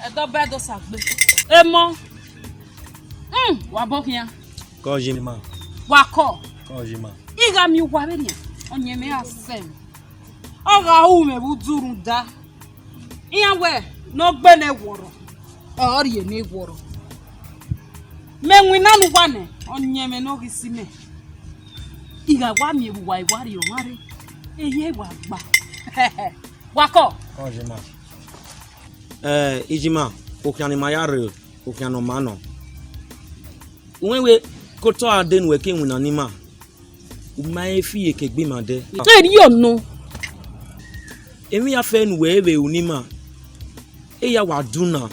Edo bedo sagbe. Emo. Wa bokia. Ko jima. Wa ko. Ko jima. Iga mi wa benia. Onye me asem. Oga hu me buduru da. Iya we no gbe na woro. Ori na woro. Me nwina nu gwane. Onye me no gisime. Iga wa mi bu wa iwari o mari. Eye wa gba. Wako. Ko jima. Ijima, okiani mayare, okiano mano. Unwe koto aden weke nwina nima. Umae fi ekegbe made. Eri yo no. Emi ya fe nu we unima. Eya wa duna.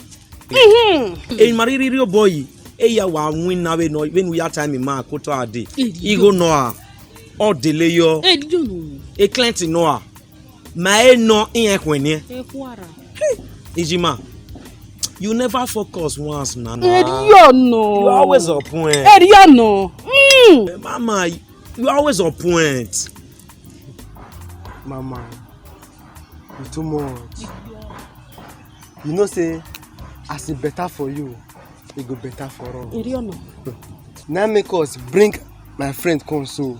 E mariri boy. Eya wa win na we no even we time ma koto ade. Igo no a. O delay yo. Eri yo no. E client no a. Ma no in ekwene. E kwara. Ijima, you never focus once, Nana. Yo no. You always on point. Yo no. Mama, you always on point. Mama, you too much. You know, say, as it better for you, it go better for us. Yo no. Now make us bring my friend come so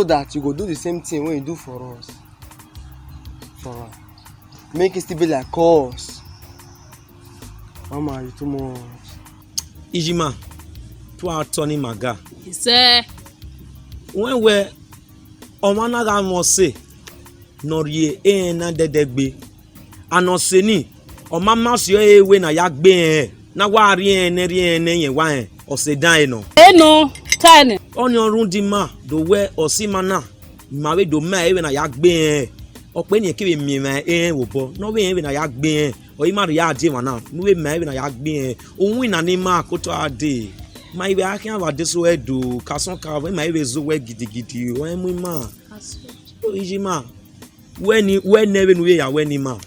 that you go do the same thing when you do for us. For us. Make it still be like us. Mama, you too much. Ijima, to our Tony Maga. He said, when we Omana ga say, nor ye na dedegbe. Anoseni, o mama si e we na yagbe na wa ri ne yen wa o se dan no. No, tane. On your room di ma do we o si mana. Ma we do ma e we na yagbe Okpe ni ekebe mi ma wo bo no we na ya gbe o i ma ya ade wana no we ma na ya gbe ohun ina ni ma koto ade ma ibe akin aba de so edo kason ka we ma ibe zo we gidigidi o mu ma o ijima we na we no we ya we ni ma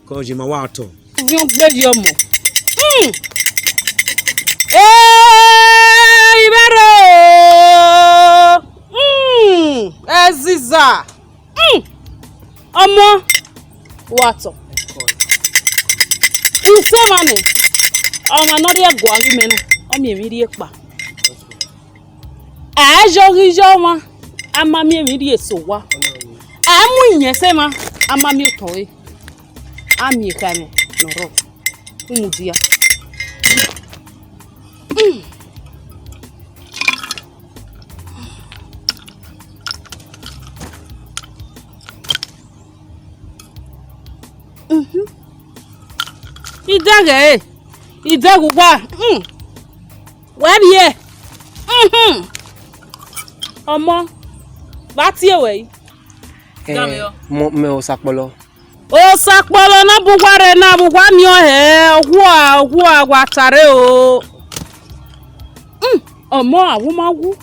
ko jima wa to yo gbe yo mo ibero eziza Omo wato ise mani ọmọ nori ego ari menu omi emi ri epa ajo rijo ma amami emi ri eso wa amu yen se ma amami otowe ami ekame noro umudia Idage idagugba where here Omo ba ti ewe me o sapolo na bugware na bugwa mi o he ogwu agwatare o Omo awumawu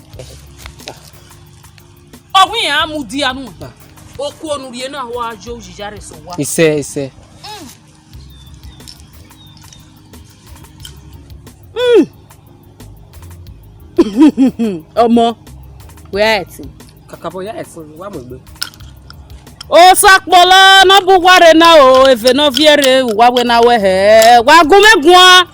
Ogun yan amudi anu oku onurie na wa ajo ojijare so wa ise Omo where it kakabo ya efun wa mo gbe o sakpolo na bugware na o efe no viere wa we na we he wa gumegun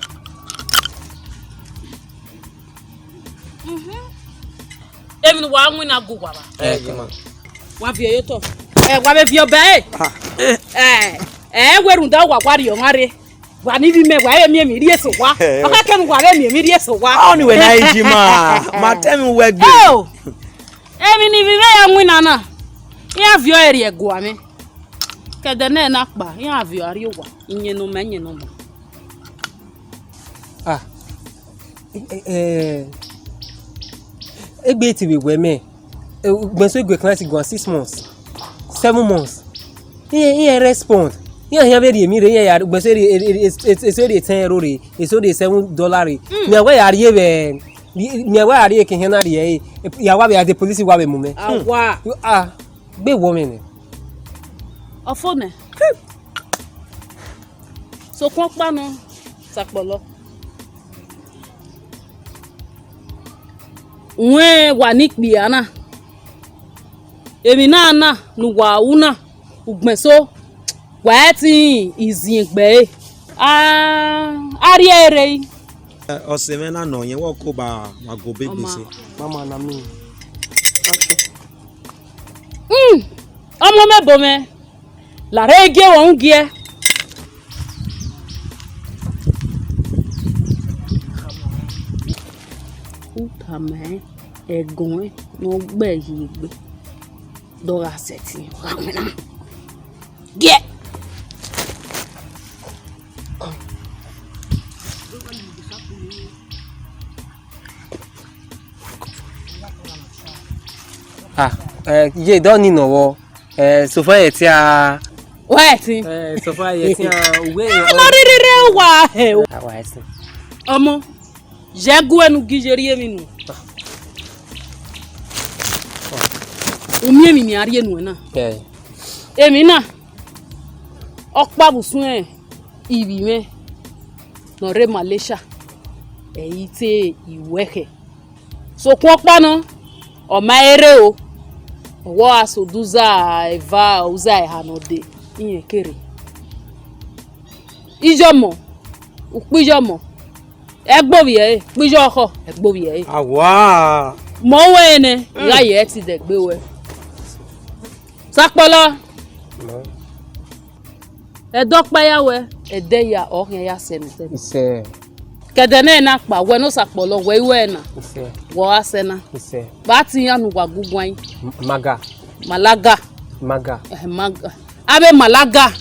emi wa nwi na gugwa ba wa vie yo to wa be vie obe werun da wa kwari yo mare wa ni bi me wa emi ri eso wa o ka kenu wa emi ri eso wa oni we na Ijima ma tell me we gbe emi ni bi me ya nwi na ya vio eri ego ame kede na pa ya vio ari wa inye no mo egbe ti we me gbenso egbe class go 6 months 7 months he respond he be mi re ya gbenso eso de 10 euro re eso de $7 re mi wa ya ri be mi wa ari ke hen na ri ya wa be the police wa be mu me awa gbe wo me ni ofone so kon pa no sapolo nwe wa ni piana emi na nu wa una ugbenso Waiting is in bay. Ariere. Osemena no yen wo ko ba go be gbese. Mama na me. Ọmọ mebo me. La rege won gie. Utame egun no gbe yi gbe. Do ra seti. Gie. Ye don't need no so far yet ya What? so far yet ya we Lorire wa he. Wa ese. Ọmọ jegu enu gijerie mi nu. Omi emi ni ari enu na. Èmi náà ọ̀pá busun e ibi me no re Malaysia. Èyí tí ìweke. So kun ọ̀pá na o ma ere o. Owo asoduza eva uza ehanode iyen kere. Ijomo upijomo egbobi e pijo oko egbobi e. Awa. Mo we ne ya ye ti de gbe we. Sapolo. No. Edokpa ya we ede ya ohen ya senete. Ise. Kedene na pa we no sapolo we we na. Ise. Wo asena. Ise. Ba ti yan nu gwagugun Maga. Malaga. Maga. Maga. Abe Malaga.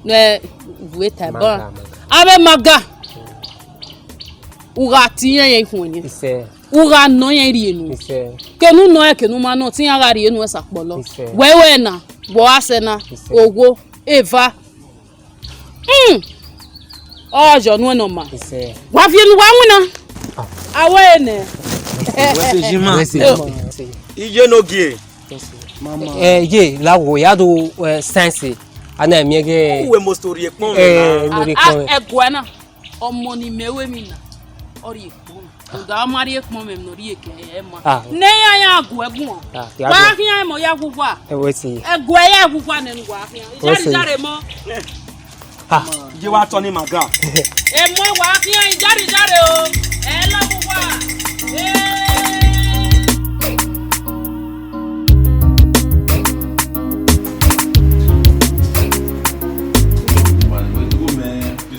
Wait a Maga. Abe Maga. Uga ti yan yen fun ni. Ise. Uga no yen ri enu. Ise. Kenu no e kenu ma no ti yan ga ri enu e sapolo. Ise. We we na. Wo asena. Ise. Owo. Eva. Ojo nu no ma. Ise. Wa fi enu wa nwuna. Awe ne. Wese jima. Wese. Ije no gie. Mama. Ye la wo ya do sense. Ana mi ge. Uwe mo story ekpon me na. Lori kon. Egwana. Ọmọ ni mewe mi na. Ori ekpon. Oga mari ekpon me no ri eke e ma. Ne ya agu egun. Wa kian mo ya gugwa. Wese. Egwa ya gugwa ne ngwa kian. Jare mo. Je wa to ni maga. E mo wa kian jare o. E la gugwa.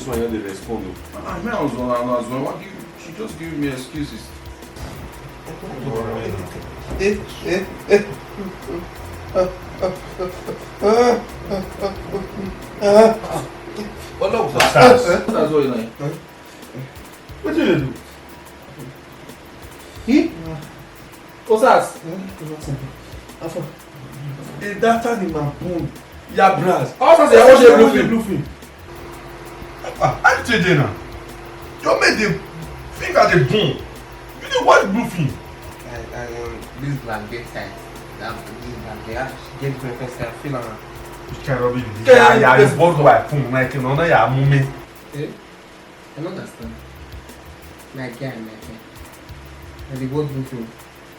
They respond. I was on. What she just giving me excuses. What up, that's what you like. What did you do? He? What's that? The data in my phone. Yeah, brass. Also, I watch the bluefin. I'm telling now. You made the finger the bone. You didn't watch bluefin. This blanket size. This blanket. Get breakfast. I feel like. Yeah, it's both white phone. Like you know, yeah, moment. I don't understand. Like and the word bluefin.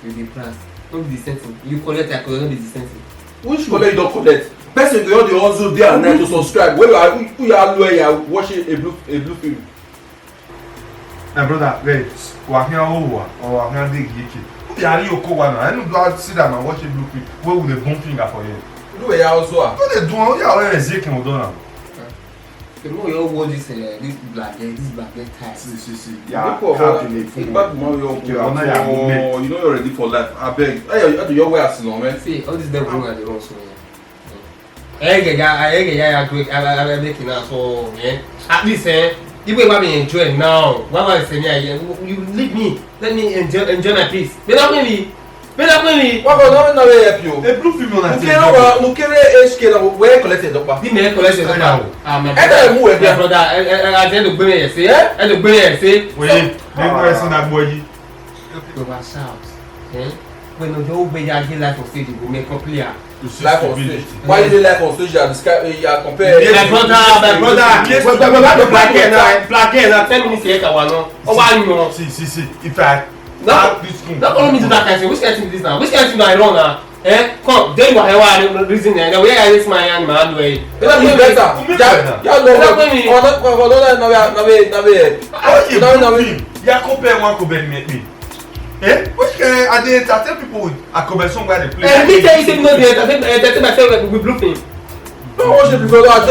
You the price. Don't be dissenting. You collect. I collect. Don't be dissenting. Which collect you don't collect? Person go on the hustle there and then to subscribe. Who you are lawyer watching a blue film. My brother, wait, walking over or walking dig yiki. You are you go one. I don't go sit down and watch a blue film. Where will the bone finger for you? Do a also. What they do? You are already shaking with Donald. The more you watch this blanket tie. See. Yeah, back tomorrow you know you're ready for life. I beg. Hey, you way as no man. See, all this devil are the wrong way. I making us so at least you will be enjoying now. What I say you leave me. Let me enjoy my peace. Better me. What go no help you? A blue film na. No kere HK na where collected dopa. Di me collected dopa. Move brother. I tell you gbe me say. I do gbe me say. Wait, dem go say na boy. Go back shout. When you go be ya get life on stage go make clear. Life on stage. Why is it life on stage? You are comparing. My brother. Black now 10 minutes here ka wa no. O wa you know. See. If I Don't follow me to that kind of thing. Which kind of thing is this now? Which kind of thing I run now? Come, then you have a reason. The way I raise my hand, man, way. It's better. Yeah, which I did tell people I cover somewhere they play. Me tell you say no dey entertain myself with blue film. No watch it before that.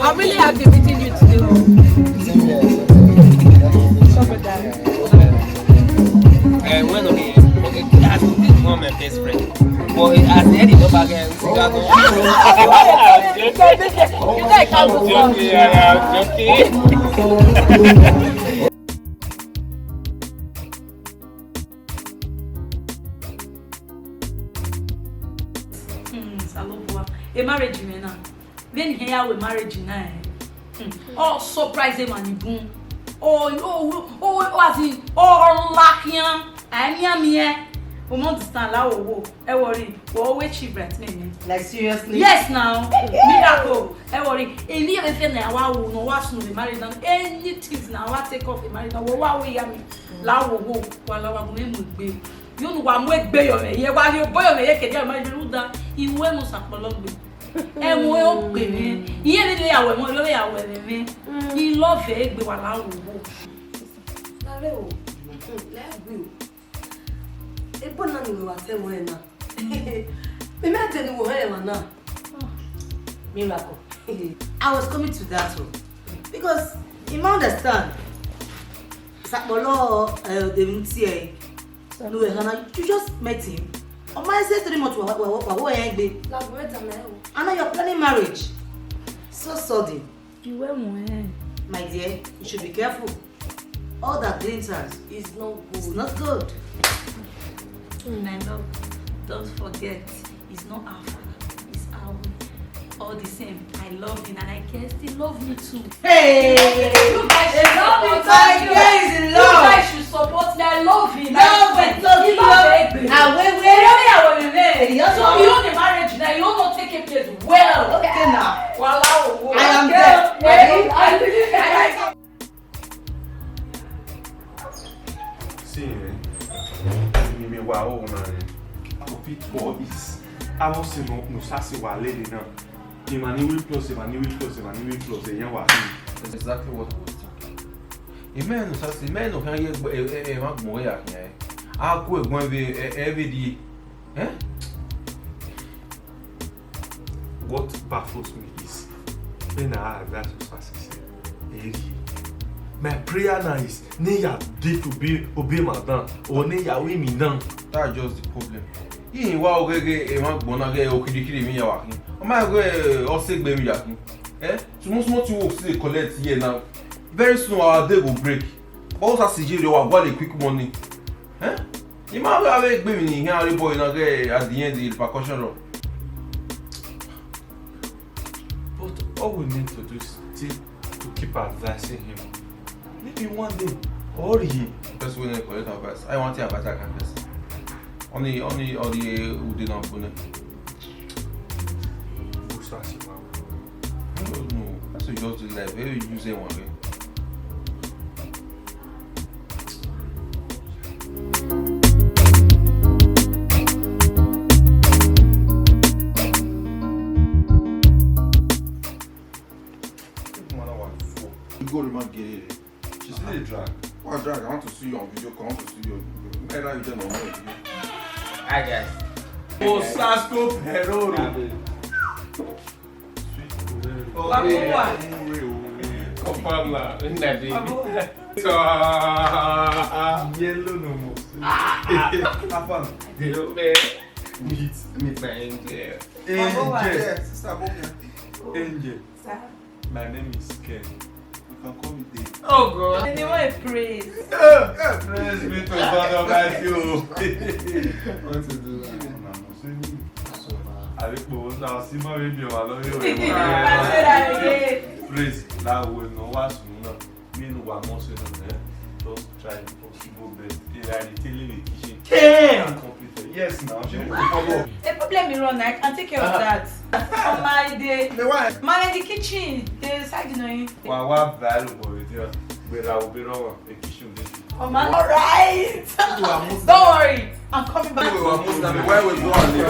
I'm really happy meeting you today. One of the that's one of my best friend. But as the head of again, a marriage now. Then here we marriage now. Oh, surprise man, boom. Lucky. I'm here. We understand how we work. Worry. We always cheap right now. Like seriously? Yes, now. Miracle. Worry. Any everything now, we no watch no the marriage now. Anything now, I take off the marriage now. We yami. La we go. Wala wa go emu gbe. You know wa mu egbe yo me. Ye wa yo boyo me ye kede marriage lu da. Iwe mo sapolo gbe. Ẹ̀wọ̀n ó gbè mí iye nílé ìyàwó ẹ̀wọ̀n lórí ìyàwó ẹ̀rẹ̀ mi ìlọ́fẹ̀ẹ́ gbé wà láwùwò. Lálẹ́ o, lẹ́gbẹ̀ẹ́ o, epo náà ni wà tẹ́wọ̀n ẹ̀ náà. Mímí àti ẹni wò ẹ̀ wà náà. Miracle. I was coming to that one because you understand. Sapolo Demuti no you just met him. On my say 3 months I know you're planning marriage. So sudden. My dear, you should be careful. All that glitters is not good. It's not good. My love, don't forget, it's not our father, it's our way. All the same, I love you and I guess they love me too. Hey! You guys should love support me. I guess in love. You guys should support me. I love you. Love it. So you so you own the marriage now. You don't take a place well. Okay now. Wow. I am there. See, me wow, man. Our people is. I was saying no sassy while lady now. Imani will plus. That's exactly what I was talking. Amen. No sassy. Man, no can you make more ya? I'll go every day. Eh? What baffles me is when I have that to my prayer now is neya day to be obey madam or neya we me now. That's just the problem. You wa ogege e ma gbona ge okidikiri mi ya wa kin. O ma go o se gbe mi ya kin. Small to work still collect here now. Very soon our day will break. But also CJ they wa a quick money. You ma have gbe mi ni here boy na ge at the end the percussion room. But all we need to do is still to keep advising him. Maybe one day, or he. Just when I collect advice, I want to advise that campus. Only Udin and Pune. I don't know. That's what you just like. Where you use it one way. Go to my get it. She's still a drag. What drag? I want to see you on video. I want to see you. Either you don't know. Hi guys. Oh, Sasko Peroro. Confirm lah. Nabi. Yellow no more. Have fun. Yellow man. Meet my angel. Angel. Sister Bobia. Angel. My name is Ken. You can call me Dave. Oh God. Anyway, praise. Praise be to God Almighty. Want to do that? Now see my video. Praise that will no was no. Me no one more say no. Just try the possible best. Reality kitchen. Ken. Yes, now she will follow. A problem me run, I can take care of that. On my day. The why? Man in the kitchen, the side, you know. What valuable with you? But I will be wrong. The kitchen this. Oh man, alright. Don't worry, I'm coming back. Why we go on the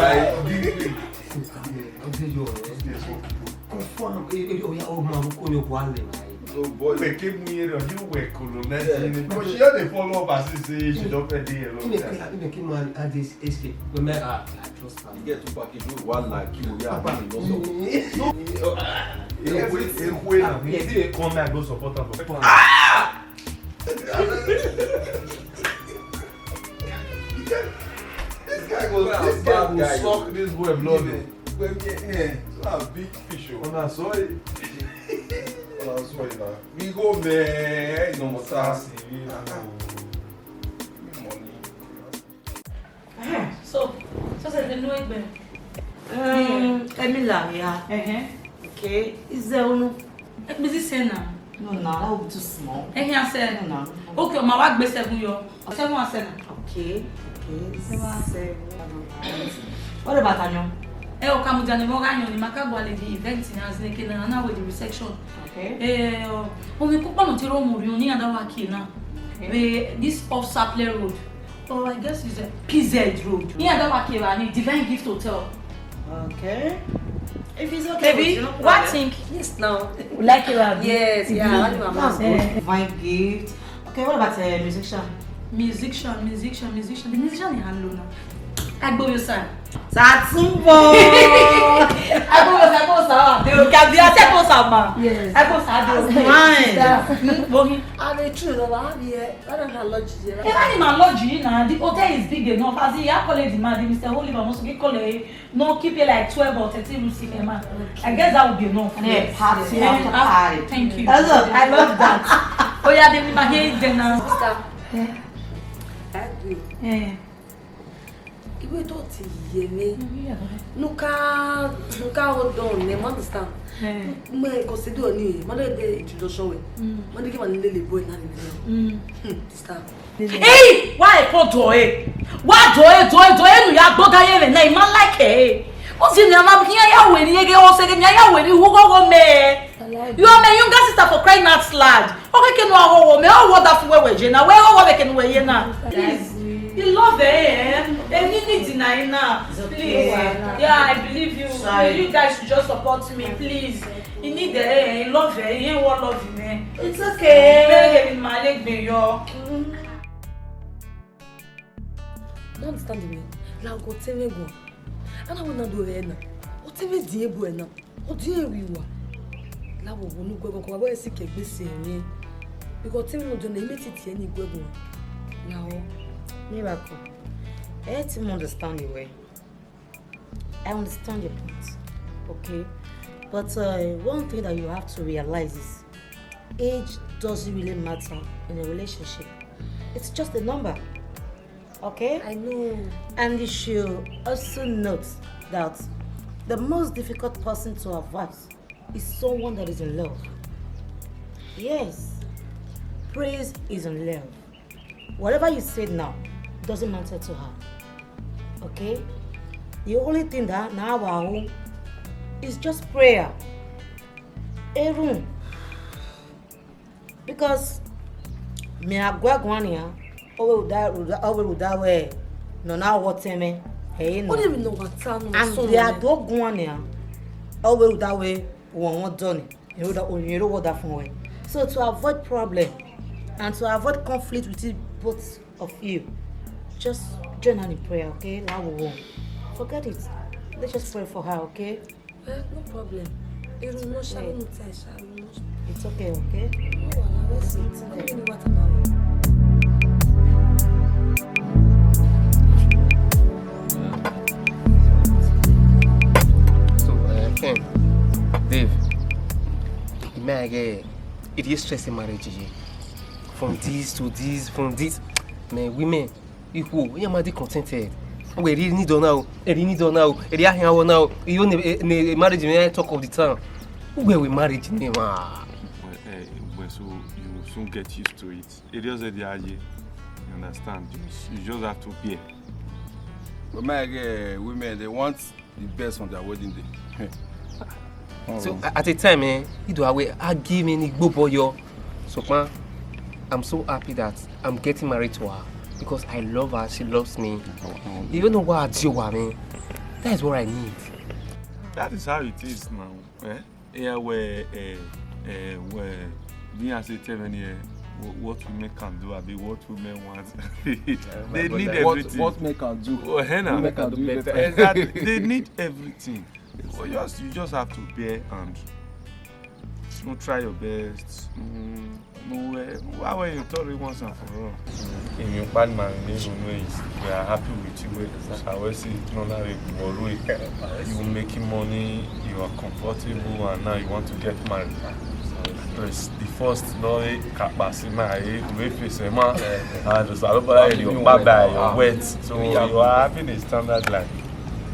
Oh boy, we keep me here. You were cool. But she had to follow up as she she don't pay the alone. I trust her. You get to package with one like you. Yeah, Come and go support her. This guy will suck this boy blood. a big fish. Ona sorry. Ona sorry now. We go there. No more tax. So the new egg. Camila, yeah. Okay. Is there no? Busy say now. No, that will be too small. Here say No. Okay, my work be 7 yo. 7 or 7. Okay. 7. What about Anyo? O kamujani mo ganyo ni makagwa le di event ni azineke na with the reception. Okay. O mi pupa no tiro mo ri oni adawa ki na. This off Sapler Road. Oh, I guess it's a PZ Road. Ni adawa ki ba ni Divine Gift Hotel. Okay. If it's okay, Baby, what think? Yes, now. Like it or Yes, yeah. Fine gift. Okay, what about musician? Musician. The musician is handle now. Agbo son. Satumbo. Agbo sa. They can be a sama. Yes. Agbo sa do. Fine. Bogi. And the truth of I don't have lodge here. Even my lodge na the hotel is big enough. As he call it demand, Mr. Oliver must be call it no keep it like 12 or 13 rooms in a man. I guess that would be enough. Yeah, party after party. Thank you. I love that. Oh yeah, they my here then now. Sister. I agree. Yeah. Iwe to ti ye me. Nuka hold on, me understand. Me consider ni, mo dey introduction we. Mo dey give an lele boy na ni. Sister. Hey, why ko doe? Why doe nu ya gboga ye na man like eh. O si ni ama bi ya we ni yege o se ni ya we ni hu go me. You are my younger sister for crying out loud. Okay, can no ho me o wonderful we je na we o we can we ye na. Please. You love it, and you need deny now. Please. Yeah, I believe you. Sorry. You guys should just support me, please. You need it, you love it, you ain't want love you, man. It's okay. In my leg, be yo. Don't understand me. La go tell me go. Ana wona do re na. O tell me die bo na. O die wi wa. La wo wonu gbo ko ba si kegbe se yin. Because tell me no do na imeti tie ni gbo. Now Miracle, I let him understand your way. I understand your point, okay? But one thing that you have to realize is age doesn't really matter in a relationship. It's just a number, okay? I know. And you should also note that the most difficult person to avoid is someone that is in love. Yes, Praise is in love. Whatever you said now doesn't matter to her. Okay? The only thing that now our home is just prayer. A room. Because me agwagwania over that way. No now what me. Hey no. What do you know what time? And they are dog gwania over that way one done. You know what that from way. So to avoid problem and to avoid conflict with both of you, just join her in prayer, okay? Now we won't. Forget it. Let's just pray for her, okay? No problem. It's okay, okay? So, Ken, Dave, it is stressing marriage. From this to this, from this. Man, women, equal, we are contented. We really need to know. We need to know. We are here now. You know, marriage. We talk of the time. Where we married, so you soon get used to it. It is a day. You understand? You just have to bear. But my women, they want the best on their wedding day. So at the time, I give me go boy. So man, I'm so happy that I'm getting married to her. Because I love her, she loves me. You don't know what I do, I mean. That is what I need. That is how it is now. Here where me as a 7 year, what women can do, what women want. They need everything. What men can do. Oh, women can do better. Exactly. They need everything. You just have to bear and try your best. Why were you told it once and for all? In your bad man, we are happy with you. I will see you're making money, you are comfortable, and now you want to get married. The first lorry, you're wet, so you are having a standard life.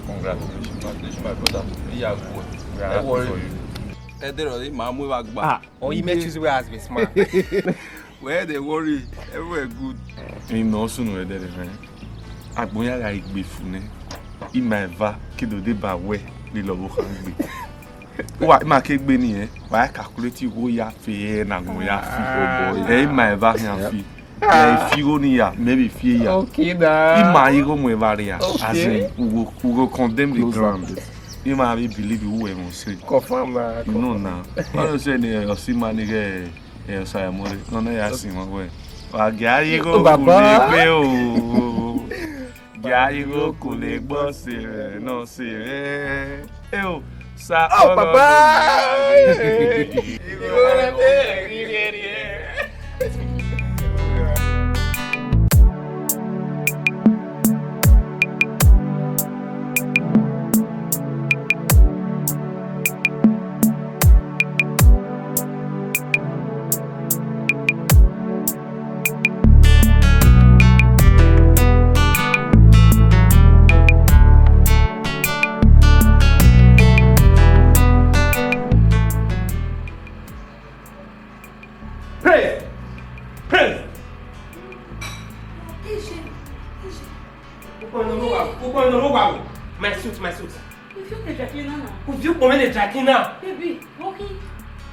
Congratulations, my brother. We are happy for you. Or you may choose where as be smart. Where they worry, everywhere good. You know, soon we're there, man. Agboya la igbe fune. Ima eva kido de ba we ni lo wo kan gbe. Wa ma ke gbe ni e, wa calculate wo ya fe na go ya fi boy. Ima eva yan fi. If you only ya, maybe fear ya. Okay, da. Ima you mo eva ya. As in, we go condemn the ground. You might believe you will say. Confirm that. No, now. I don't say any see money. Say more. No, no, I see my way. Gary go, Baba. Gary go, kule boss. No, say. Oh, sa. Oh, Baba. My suit. If you need a cleaner now. If you come in a jacket now. Baby, okay.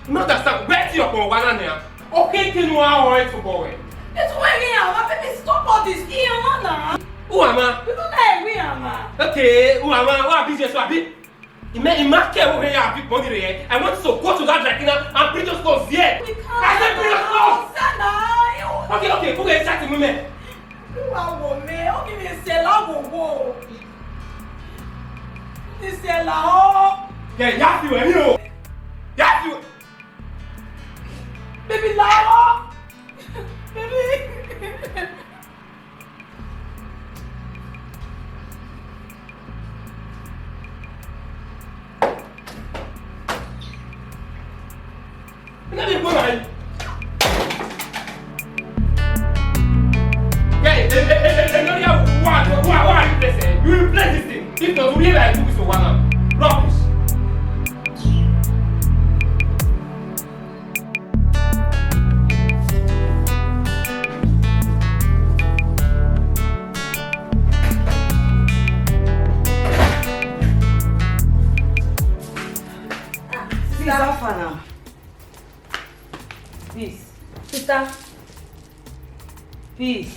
You understand? Where's your one now? Okay, can you want to go away? It's wearing out. Baby, stop all this. Who am I? You don't know we am. Okay, who am I? What business you have? In my care over here, I want to go to that jacket now and bring those clothes here. We can't. I said bring those clothes. Okay, who can chat with me? You are woman. Okay, me say la go. This is la ho. Yeah, you and you. Yeah, you. Baby la ho. Baby. Let me go ahead. Yeah, what are you placing? You will place this thing. If not, we like do this for one hour. Rubbish. Peace.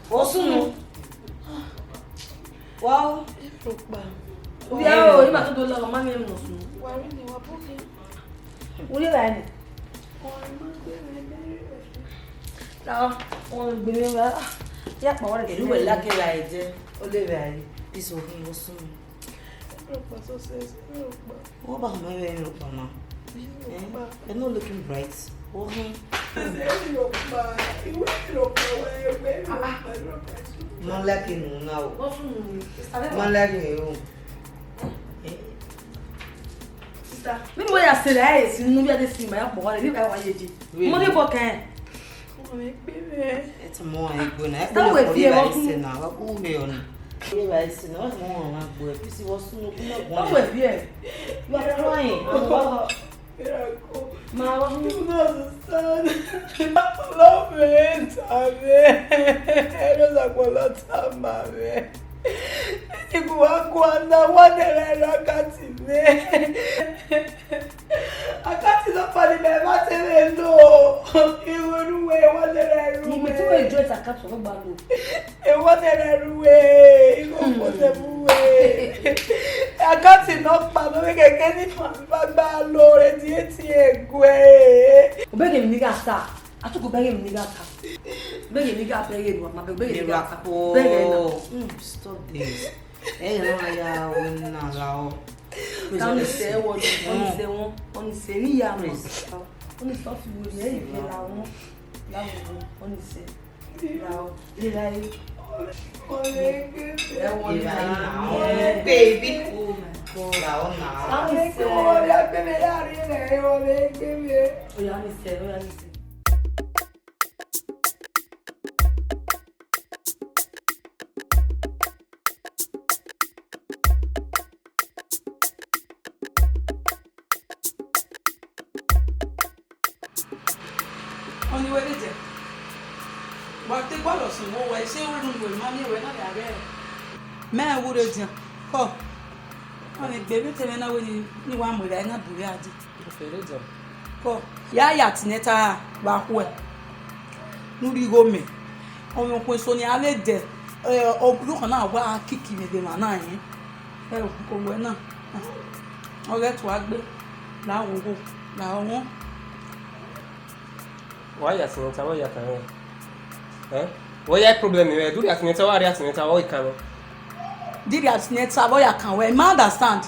Osun. Wow. Obi awo ima to do lo ma mi mo sun. Wa ri ni wa boke. Ori ra ni. La won gbe mi ba. Ya pa wa re. Elu we lake la eje. O le ra ri. Peace ohin Osun. What about my way up, Mama? You're not looking bright. Ohin. Man like you now. Man like you. Sister, me mo ya se la e si nu bi ade si ma ya po wa le bi ba wa yeje. Mo de bo kan. It's more like when I That way, fear of now. Who me on? I said, no, more like boy. You see what's no That way, fear. You are crying. Ma wa You don't understand. Love me, I don't like what that's happening. Iguaguana, one day I can't see me. I can't see the funny man. I tell you, no. You went away one day. ni me ti we enjoy ta cap so gba lo. And one day away. You go for the way. I can't see no man. We can get it from Baba Lord. It's a Obege mi niga sa. Atuko bege mi niga ta. Bege mi ga bege no ma bege niga ta. Bege na. Stop this. Hey, no, I win now. Oni se wo oni se ni ya mo. Oni so fi wo ni e la won. La wo oni se. La o. Ni la yi. Baby. Oh my God. Now, now. Oni se. O ya ni se. Oni we je. Wa te gba lo sun wo we se o run we ma mi we na da re. Me wure jan. Ko. Oni gbe mi tele na we ni wa mo ra na buri adi. Ko. Ya ya tineta ba ku e. Nuri go me. Omo ko so ni ale de. Obulu kan na wa kiki mi de ma na yin. Ko we na. Ore to agbe. La wo go. La won. Why you asking what you can? Eh? What your problem is? Do you asking what you asking what you can? Did you asking what you can? We understand.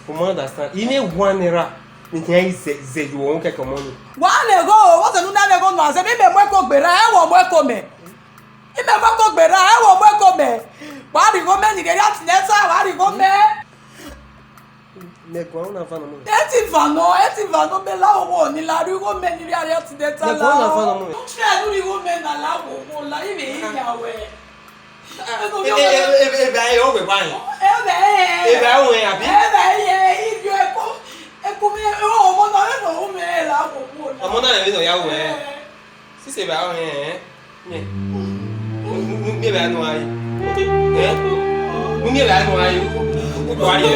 We understand. You need 1 naira. You can say you won't get money. 1 ago, what's another ago? No, say me mo ko gbera, e wo mo ko me. E me mo ko gbera, e wo mo ko me. Wa ri go me ni dey asking wa ri go me. Nego na fa no mo. Eti vano be la wo ni la ri go me ni ari asking la. Nego na fa no mo. Se ru ri go me na la wo la ibe yi ya we. Ebe ayi o gbe bayin. Ebe awo en abi. Ebe ye ijo eko me o mo na le no me la wo. Ọmọ náà le no ya wo e. Si se ba o en. Ni. Ni be anu ayi. Eh? Ni be anu ayi. Ko ari e.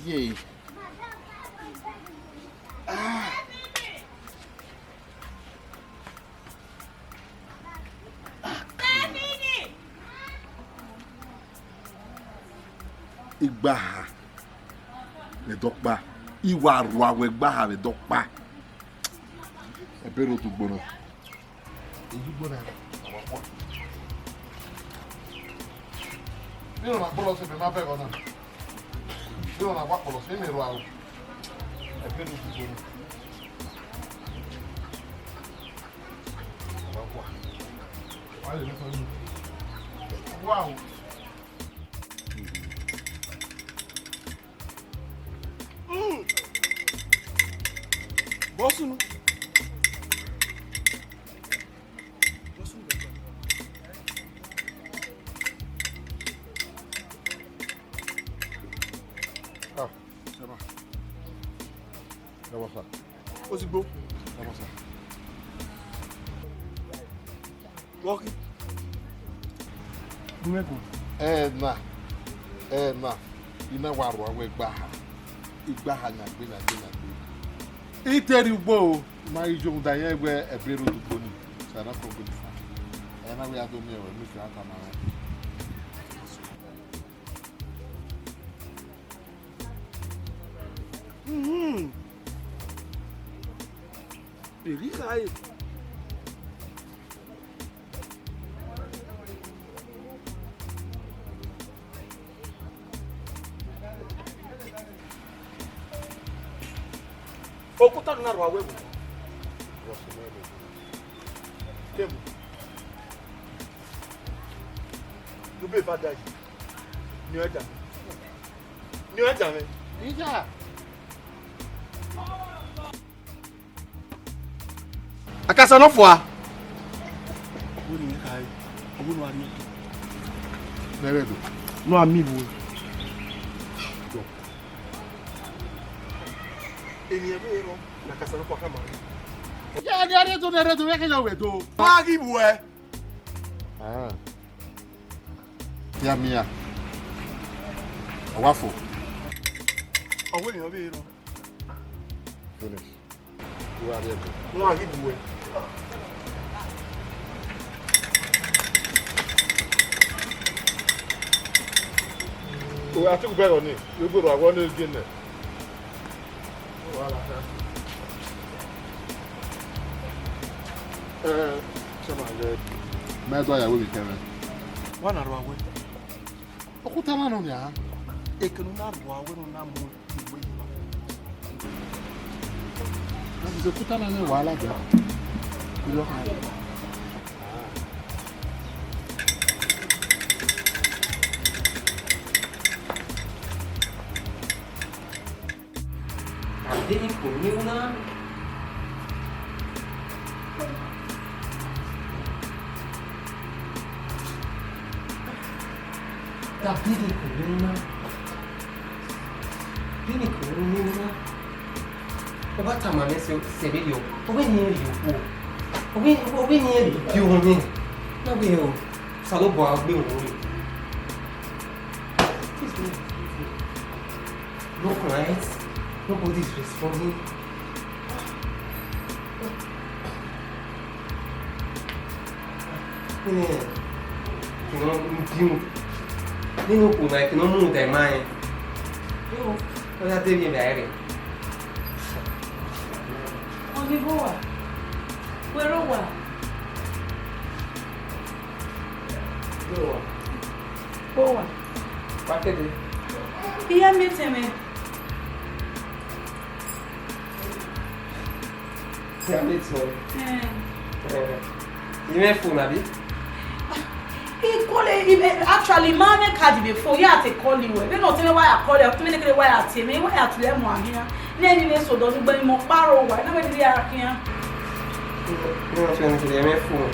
Yay. Igba le dokpa Iwa Rua Wegbaha with Dokpa. A pero to Bono. You don't have to say my peg on them. You don't have to say me row. A pero to Bono. Wow. Boss, no. Ah, c'est bon. Comment ça? Aussi beau. Comment ça? Ok. Na. Ina warwa we gbaha. Igbaha na gbe na gbe. Iteri ugbo ma ijo nda yen egbe ebere odugbo ni. Sara ko gbe fa. Na we ado mi o mi fi ata na. Eri kai. Okuta na rwa webu. Kemu. Dube fada yi. Ni oja. Ni oja me. Ija. Akasa no fo a. Woni ni kai. Ogun wa ni. Neredo. No amibu. Eniero na kasano kwa kama. Ya ni aredo weke na wedo. Pagi buwe. Ah. Ya mia. Awafo. Owo ni obe ro. Finish. Wo aredo. No agi buwe. O ati ku bero ni. Yo gboro awon ni gene. Voilà. Mais toi, il y a où il est? On a roi. On coûte un an, ya. Et que nous n'avons pas on a mon. Nous coûte un an, voilà, ya. Benin Movies na. Da Benin Movies na. Benin Movies na. Oba tamane se video. Oba ni eri opo. Oba ni eri bi o ni. Na we o. Salo bo agbe o ri. No clients. Nobody's responding. Que não que não muda mais. Eu já teria velho. Onde voa? Boa. Boa. Vai ter. E a minha também. You may phone, Abby. He call it actually man card before you have to call you. They don't tell me why I call you. Tell me why I tell me why I tell them one here. Then you so don't bring more power. Why nobody be here? You want to tell me phone?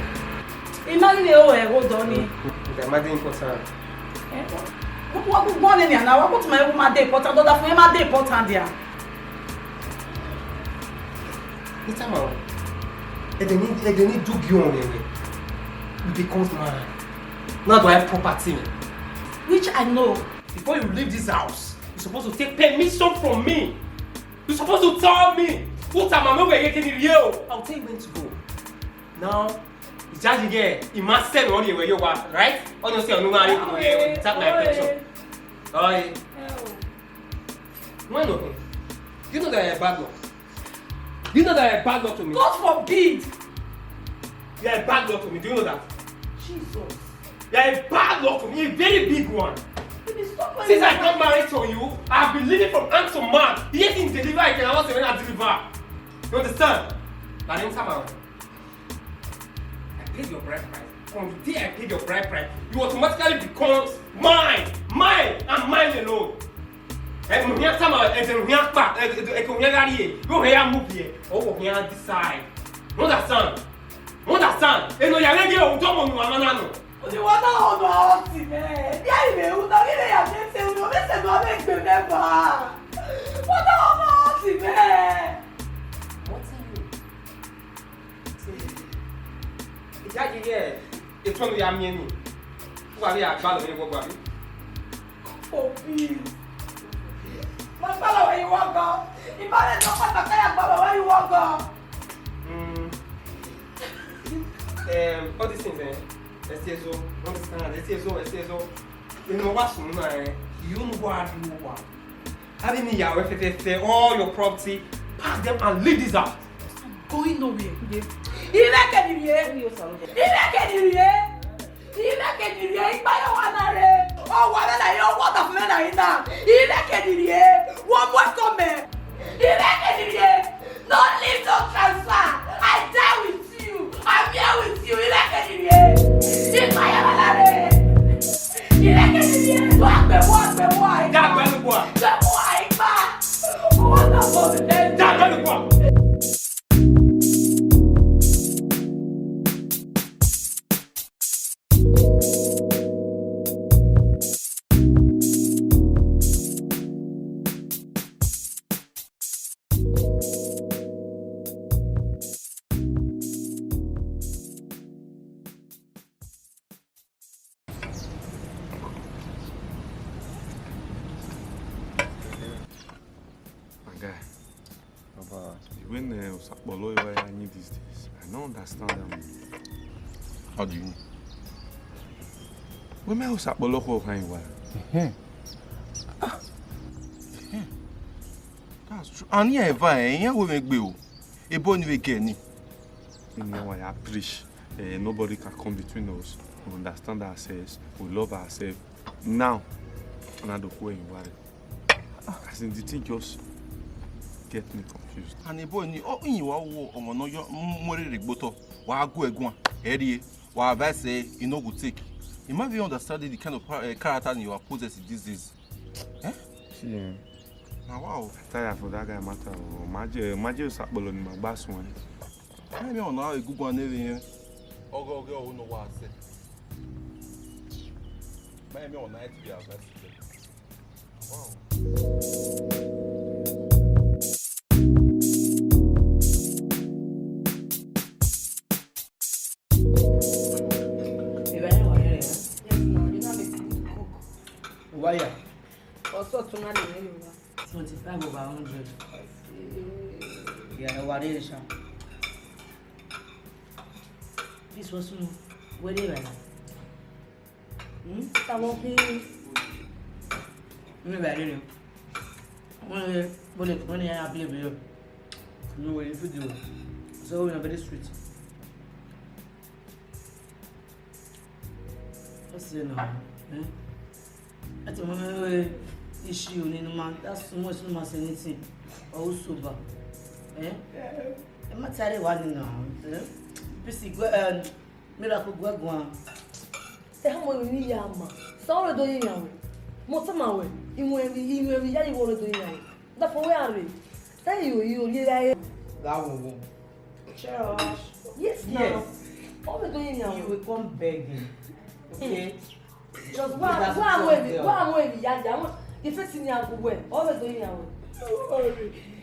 Imagine the old hold on. The matter important. What morning now? What my woman day important? Don't for my day important there. It's a man. They need to do on it. It becomes mine. Now do I have property? Which I know. Before you leave this house, you're supposed to take permission from me. You're supposed to tell me what time I'm going to get in here. I'll tell you when to go. Now, it's just again. You must tell me only where you are, right? On your say, I'm not going to take my attention. Oh, when okay? You know that you're a bad luck. You know that you're a bad luck to me. God forbid! You're a bad luck to me. Do you know that? Jesus. You're a bad luck to me, a very big one. Baby, stop when Since you I got married to you, I've been living from hand to mouth. Yet in deliver, I can also when I deliver. You understand? Now, next time around, I paid your bride price. From the day I paid your bride price, you automatically become mine, and mine alone. And when you come out, and when you come back, and when you move here, or when you decide. You understand? You understand? And you are ready to do what you want to know, man. Yeah, you know, you have to say, you know, this is not a good member. What the hell, man? What's it? It's one of your men. Who are you? I'm following you. Oh, please. My follow where you want go. If I don't know what I follow where you want go. All these things, STSO, understand? STSO. You know what's on you know what you want. Having your all your property, pack them and leave this out. Going nowhere. Il est que du bien. Il est que du bien. Il est que du bien. Il va y avoir un arrêt. Oh, voilà là, il y a un water flame là. Il est que du bien. One more comment. Il est que du bien. No leave, no transfer. I die with you. I'm here with you. Il est que du bien. Il va y avoir un arrêt. Il est que du bien. Moi. D'accord, le bois. Il va. What the fuck? D'accord, le bois. When Osapolo I need these days, I don't understand them. How do you mean? When I Osapolo go that's true. And here we make bill. A bone we get ni. You know I appreciate. Nobody can come between us. We understand ourselves. We love ourselves. Now, another way you worry. As in the thing just get me confused. And a boy, you are no your more rigboto. Why go egwan? Eddie, why I say you know good take. You might be understanding the kind of character you are possessing these days. Eh? Yeah. Now wow. Tired for that guy matter. Imagine Sapolo in my bass one. I don't know a good one here. Oh go know what I said. Maybe on night to be our best. Wow. Why? Also, to money, 25 over 100. Yeah, what is it? This was where they were. I won't be. Very only bullet money I have here. No way if you do. So, in a very street. What's the name? At the moment, issue in man, that's so much no matter anything. Also, but I'm not telling one now. Busy go and miracle go on. Tell me, we yama. Sorry, do you know? Motamawe, you will be you want to do now. That's for where are we? Tell you, that one. Yes, now. All the doing now. You will come begging. Okay? Just one way, if it's in your way, all the doing now.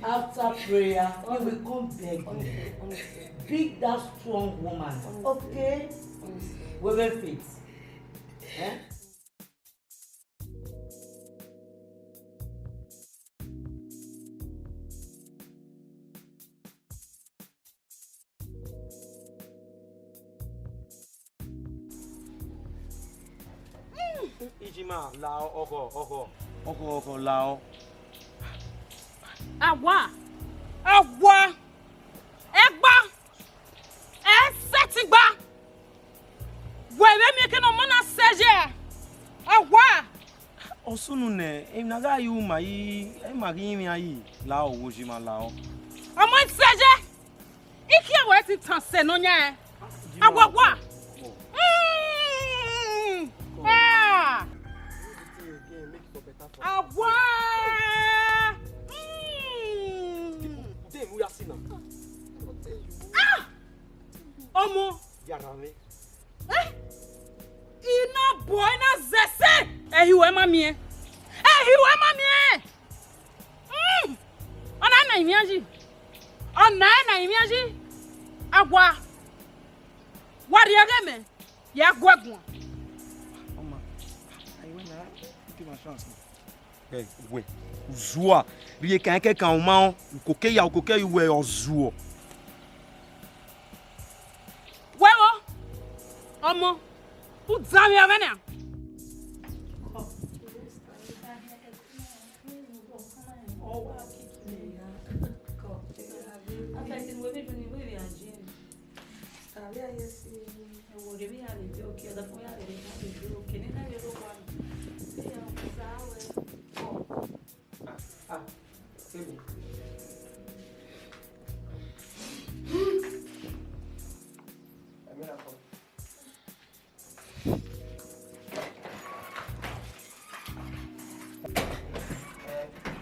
After prayer, you will come begging. Pick that strong woman. Okay? We will fit. Eh? Ijima lao oko lao. Awa. Awa. Egba. Setigba. Wewe mi ke no mona seje. Awa. Osunu ne, naga yu mai, magi mi ayi. La o wojima la o. Omo seje. Iki awo ti tan se no nya. Agwagwa. Ah. Awa. Ah. Omo. Ina boy na zese. Ehiwe mami e. Ehiwe mami e. Ona na imiaji. Ona na imiaji. Agwa. Wari ageme. Ya gwagwa. Mama. Ayi we na give my chance. Eh, we. Zua. Rie kan ke kan ma ukoke yu we ozuo. Wewo. Omo. U zami avena.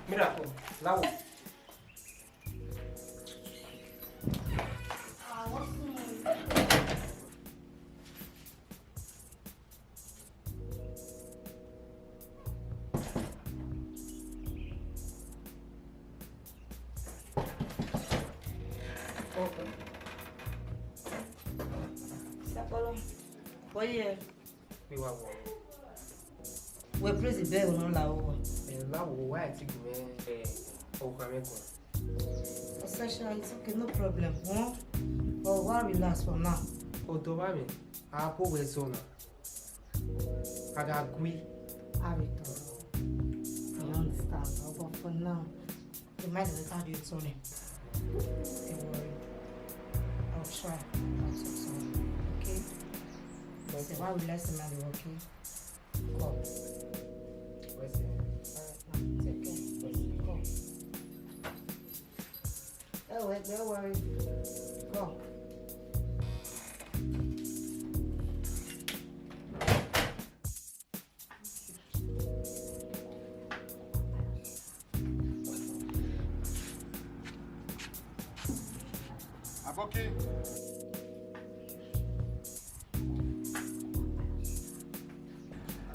Miracle, lá. Oye, We were we praise the bell no la o. now why I think me Session, it's okay, no problem. Huh? But why relax for now? Odobami, I put we zona. I agree. I understand, but for now, you might as well do it only. Don't worry. I'll try. I'll talk some. Okay? So why relax and be okay? Go. Where's it? Take care. Go. Oh, wait, don't worry. Go. Aboki.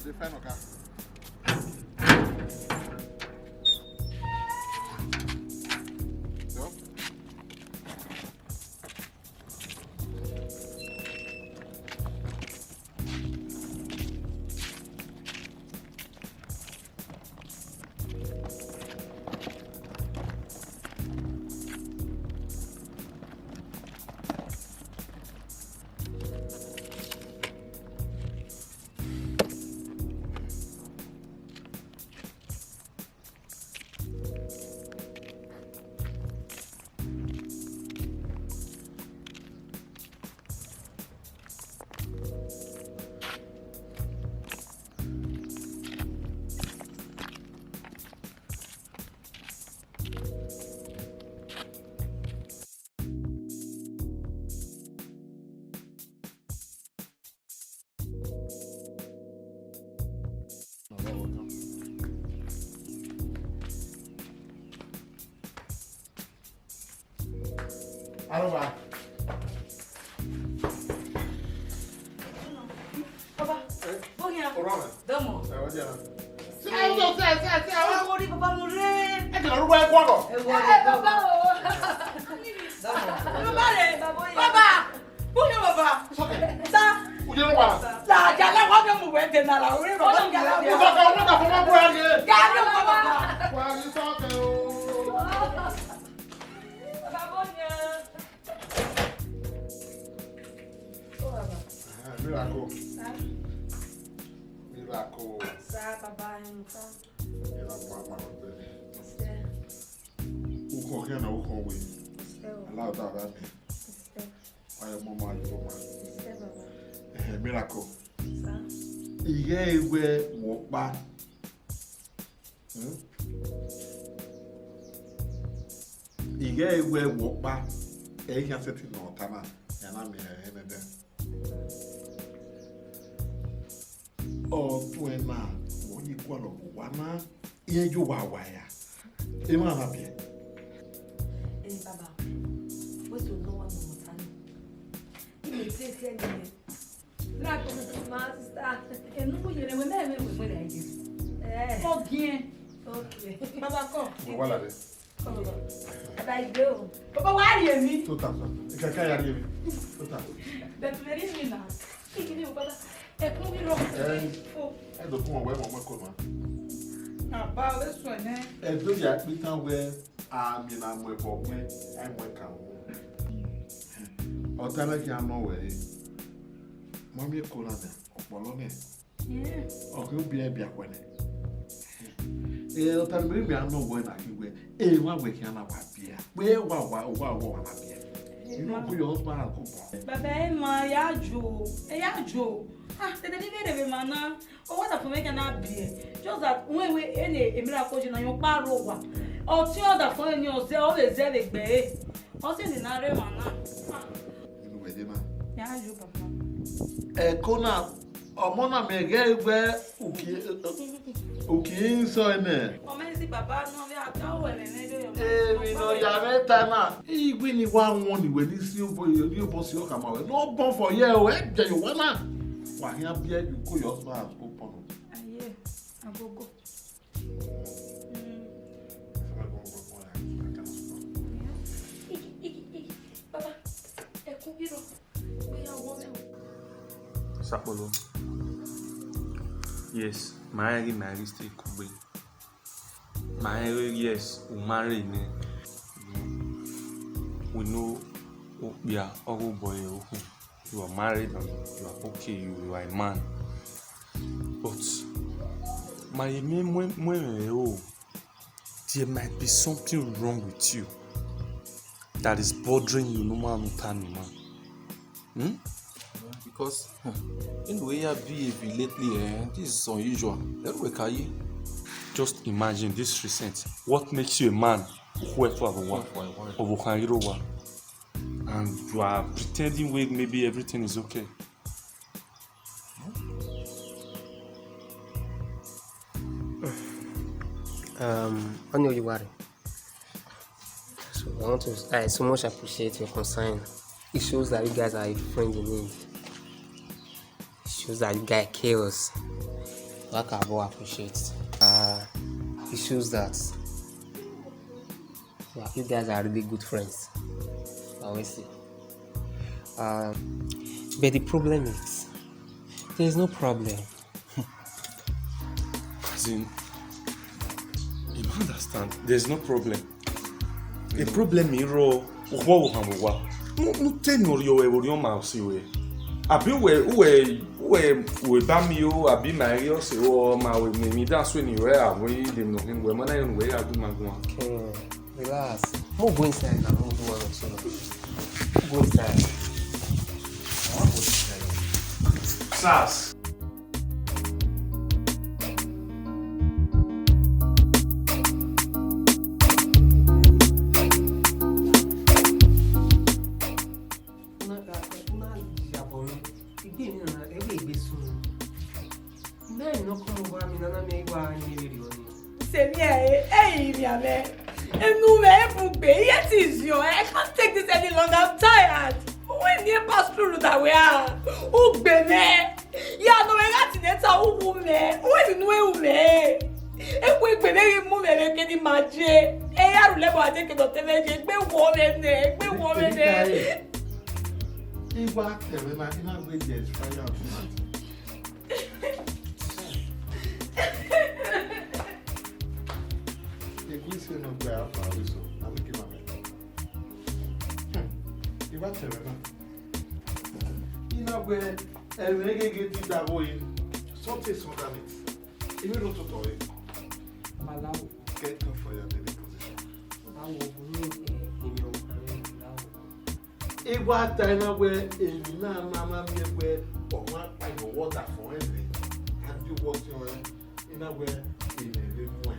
Defend okay. Yo. Aroma. Papa, Bogia. Oroma. Domo. What's Sorry, Papa Mure. Papa. Bogia, Papa. Sa. La jala wa be mu wete na la ore Papa jala. Miracle. Miracle. Sa, Papa, Ela pode for here now come away. Allow that me. I am mama you mama. Miracle. Iye we walk back. Iye we walk back. E can set in no tama. Yana me ene oh tuena woni kwalo wana iye jo wa ya. E ma na be. Baba. What's your no one more time? You say anything. Not my sister. And no you never know when I give. Okay. Okay. Baba come. Voilà de. Come. I go. Papa why are you? Tout à fait. Quelqu'un y arrive. Tout à fait. But very nice. Give me Baba. E come ro. E do come we mo ko ma. Ah, ba le so ne. E do ya pi tan we a mi na mo e bo pe e mo ka wo. O ta la ki ano we. Mo mi ko na de. Opolo ne. O ko bi e bi akwene. O ta mi bi ano we na ki we. E wa we ki ana wa bia. We wa na bia. You know who your husband has come. Baba ma ya jo. E ya jo. Ah, they didn't even mana. Oh, what for make na be? Just that when we any miracle na yon paro wa. O ti o da for any o se o le ze le gbe. O se ni na re mana. You know we na. Ya jo papa. E kona ọmọ na me ge gbe uki so ene. O me si baba no be ata o ele ne do. Mi no ya meta na. Igwe ni wa won ni we ni si obo si o kama we. No born for here o e je yo wa na. Wa here bia you go your husband go pon. Aye, agogo. Baba, e ku biro. We ya wo me. Sapolo. Yes, marry stay Kube. Marry, yes, we marry me. We know we are all boy. You are married and you are okay, you are a man. But there might be something wrong with you that is bothering you no man. Because in the way you behave lately, this is unusual. Just imagine this recent. What makes you a man? And you are pretending with maybe everything is okay. I know you worry. So I so much appreciate your concern. It shows that you guys are a friend in need. It shows that you guys care us. Like I will appreciate. It shows that you guys are really good friends. I always say. But the problem is, there's no problem. As in, you don't understand. There's no problem. The problem is no tenor your mouse. Abi we ba mi o abi mari o se o ma we mi da so ni we we dem no hin we ma na we adu magun. Okay, relax. Mo go inside now. Mo do one or two. Go inside. Sas. I can't take this any longer. I'm tired. When you pass through that way, who be me? Yeah, no, I got in it. Who me? When you know me? If we be very move, I can imagine. I will never take it on television. Be woman, be woman. If I tell you, I'm not going to try out tonight. If we say no, we are far away, so I'm making my mind. If I tell you, you know where every get it that way, something so that it. If you don't talk to it, get up for your daily position. Igwa China where in Mama where or one pipe of water for everything. And you walk your in a way in a living way.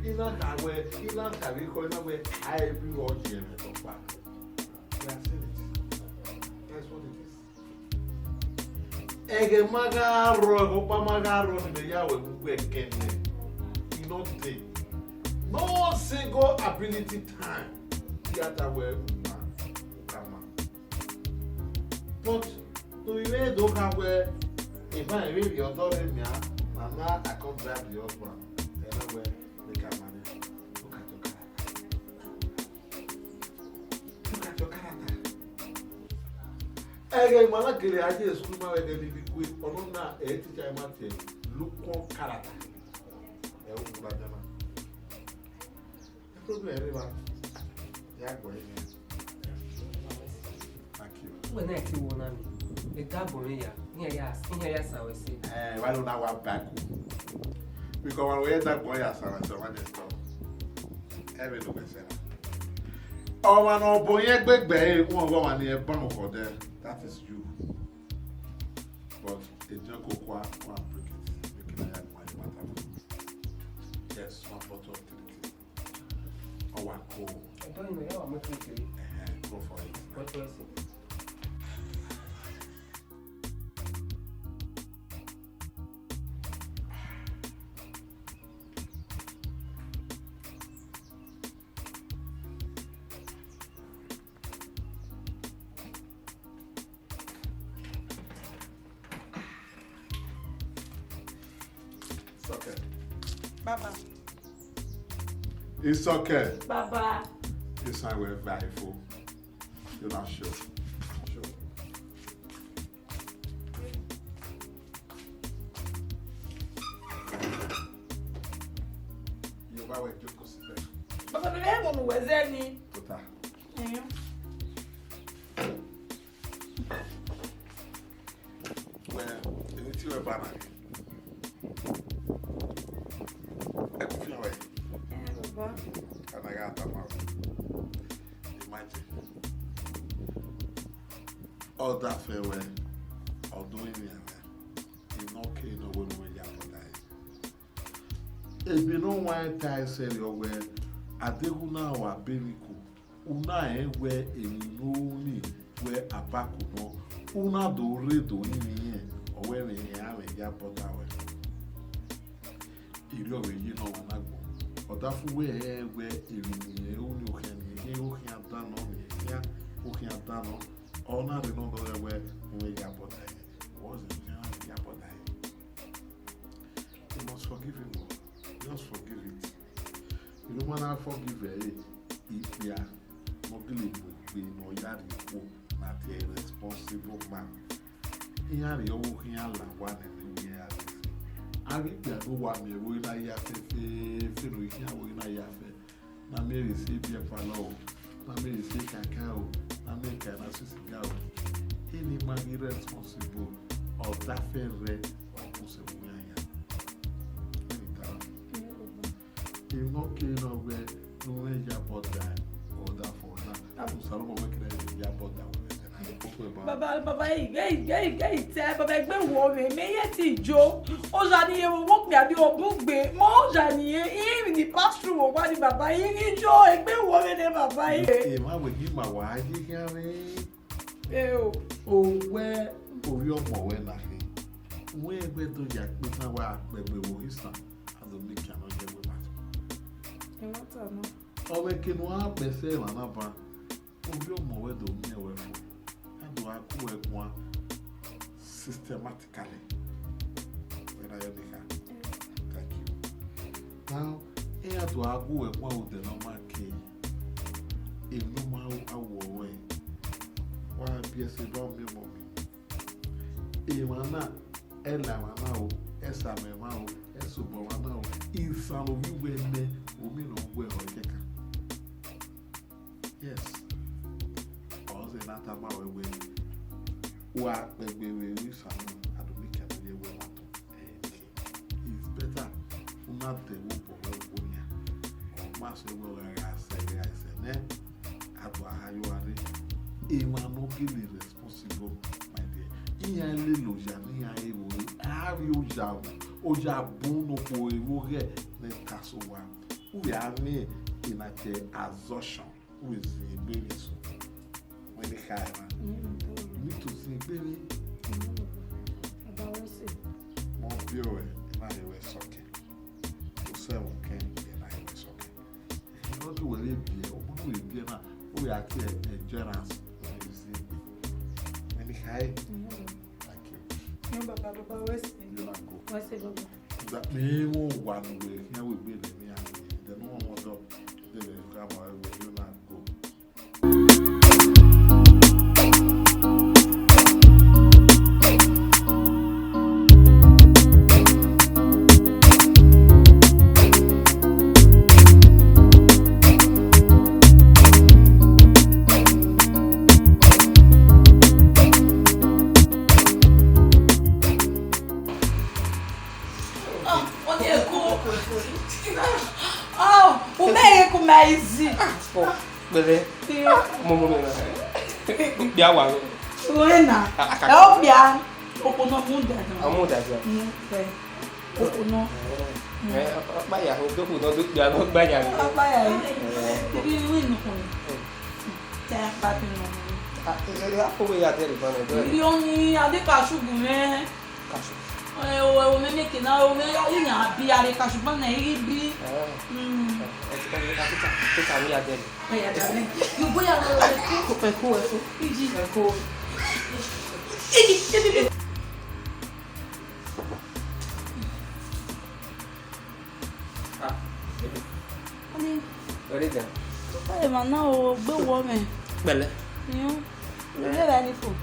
In a way, in a way, I will watch him at the back. That's it. That's what it is. Ege magaro, Opa magaro, the Yahweh will work again. You know, no single ability time. Theater where but to be made don't have where if I really authority me, now I can't drive the husband. Then where they can manage. Look at your character. Look at your character. Again, Malakiri, I just school my way to be quick. Or not, a teacher might look on character. Everyone. When I see one, the Gaboria, here, I will say. Why don't I walk back? Because when we enter boy, I saw one is stop. Every look at that. Oh, one or boy, big bay, won't go on near Bama for there. That is you. But the jungle one brick it. You can have my matter. Yes, one bottle of tea. Or one coal. I don't know how I'm making it. Go for it. What was it? It's okay. Baba. It's okay. Baba. This time we're very full. You're not sure. Sure. You're about to go sit there. Baba, the lemon was any. Tota. Well, you need to banana. And I got them out. Imagine. All that farewell, or doing it, in no case, no one will jeopardize. If you know why I say your way, I think now our Benico, Una where in no where a back no, Una do read in here, or where we have a jeopardize. If you know, when I go. Ọ̀dáfún wẹ́ẹ̀ wẹ́ ènìyàn ó ní òkè ẹ̀yìn ó kí á dáná ẹ̀yìn ó kí á dáná ọ̀nà rẹ̀ náà lọ́wọ́ wẹ́ òun ẹ̀yà bọ̀dà yẹn wọ́n sì ní àwọn ẹ̀yà bọ̀dà yẹn. You must forgive him. Just forgive it. You don't want to forgive ìpìyà mọ́gìlì gbogbo ìnà ọ̀yà rẹ̀ kú láti a responsible man. Ìyá rẹ̀ owó kí á là wà nínú ìyá rẹ̀. Arigba no wa me wo na ya fe no hia wo na ya fe na me receive bia palo na me receive kakao na me ka na sisiga o any man irresponsible of that fair or puse wo ya you no kin no we no ya boda or that for na abu salomo we kire ya boda Baba, Baba, ẹgbẹ́ wo rẹ̀ mẹ́yẹ́ ti jó. Ó ṣàníyẹ owó pè àbí ọgbọ́n gbé. Mọ́ ó ṣàníyẹ ìrìn ní pass-through wò wá ní bàbá yìí ní jó. Ẹgbẹ́ wo rẹ̀ ní bàbá yìí. Èèmọ̀ àwẹ̀ yìí mà wá ayé kẹrin. Òwẹ́. Orí ọmọ wẹ́ nà fi. Wọ́n ẹgbẹ́ tó yà pé náà wà pẹ̀gbẹ̀ wò ìsàn. Àdó mi kì àná jẹ́ wẹ́ bàtà. Ẹ̀wọ́n tà náà. Ọmọ ẹkẹnu á pẹ̀sẹ̀ ìlànà bá. Orí ọmọ wẹ́ dò mí ẹ̀wẹ̀ fún. Do I go one systematically? When I thank you. Now, here do I go one with the normal key? A normal hour way. Why PS about me, mommy? A mana, Ella Manao, Esa Memao, Esubo Manao, in some of you when me, women or well or keka. Yes. Not about a way. What we will use and make a way we want to. It's better not the whoop of Bonia or legally responsible, my dear. Iya lelo ja ni ya ewo. Ari oja bono po ewo re ne kaso wa. We are me in a assumption. Who is the baby so? When they hire, you need to see baby. More pure, and I was sucking. To sell okay, and I was sucking. If you don't do a little beer, or who will be now, we are here a generous. When they hire, thank you. You not go. That me won't one way. Here will be the me and the no one was up. They will come away. You not go. Bia wa. Wena. Oh bia. Opono munda. Amuda ja. Opono. Ba ya ho do ku do bia no gba ya. Ba ya. Bi wi no ko. Ta pa ti no. Ko we ya tele ba no. Yo ni ade ka sugun me. Kasu. O me me kina o me yan bi are ka sugun na iri bi. You boy are cool. Hey, man, now go woman. Belle. You have any food?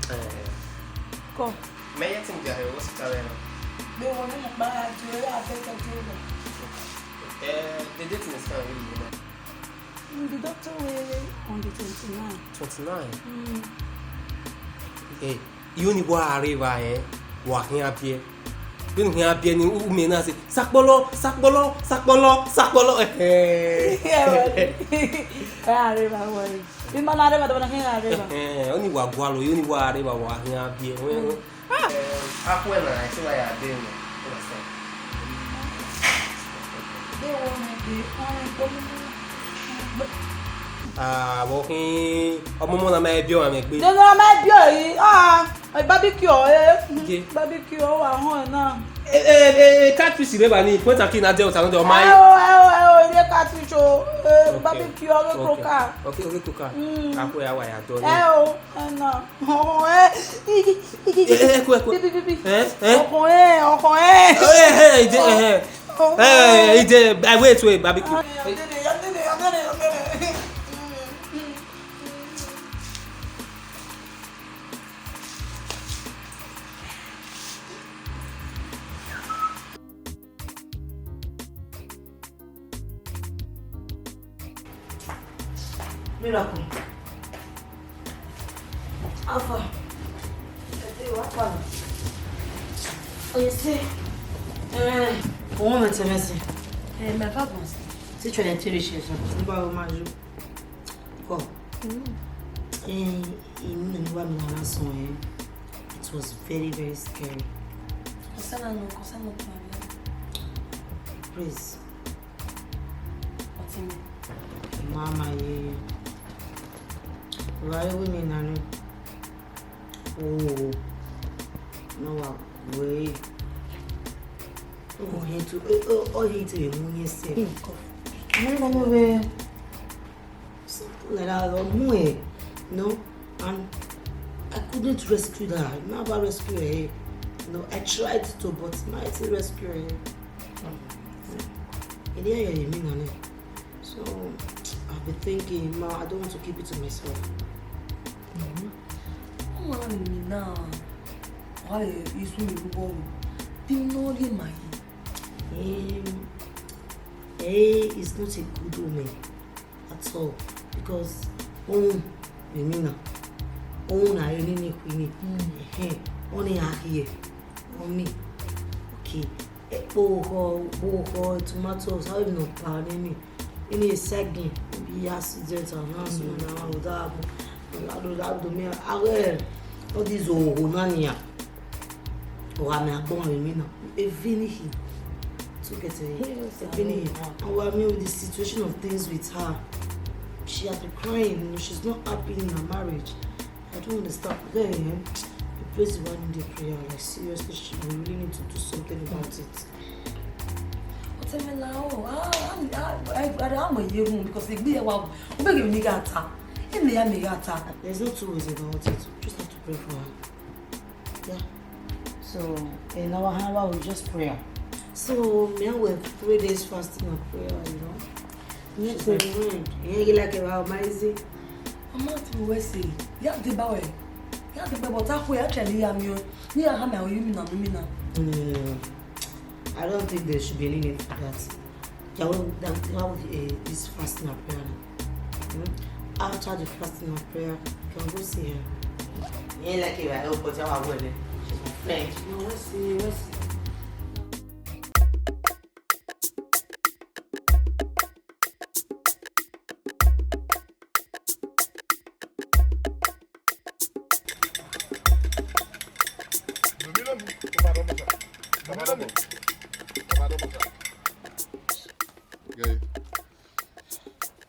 Come. May I think that I was telling you? They want to buy the date is coming. The doctor will on the 29. 29? Hey, you need to arrive, walking up here. You need to be in Uminasi. Sakbolo. Arriva, you man arriva, don't arriva. Only Wagualo, you need to arrive walking up here. Up when I see why I didn't. Walking a moment, I may be on a bit. Then I might be a barbecue, barbecue, now. Catfish, never need. Put a king at the hotel. My catfish, barbecue, croca. Okay, cook. Halfway away, I don't know. Wait, barbecue. Miracle. Alpha. What? Oh, you see? Woman, to mercy. My purpose. Si tu as été riche, je ne pas au majou. Quoi? It was very, very scary. Please. Mama, why women are oh no way. Oh, he to something like that, no, and I couldn't rescue her. Never rescue her. No, I tried to, but I didn't rescue her. So I've been thinking, Ma, I don't want to keep it to myself. Oh, now, why is you going? Pinoli my. Is not a good woman at all because Menina, I any queenie. Only are here. Only okay. Tomatoes, how you know, pardon me. In a second, be accident and announcement without all these Onania. Or I'm not born with me now. A Vinny to get a Vinny. And I mean, with the situation of things with her, she has been crying. She's not happy in her marriage. I don't understand. Then, the place is running the prayer. Like, seriously, she really need to do something about it. Tell me now, I'm a young because they be a while. There's no two ways about it. Just have to pray for her. Yeah. So in our hour we just pray. So me and we 3 days fasting and prayer, you know. Next thing you like about amazing. I'm not to Wesley. Yeah, the boy. Yeah, the boy. But I actually am you. Yeah, how many you mean? No. I don't think there should be any need for that. This fasting and prayer. After the fasting and prayer, you can go see her. Yeah, like I hope, but I will. She's my friend. No, let's see.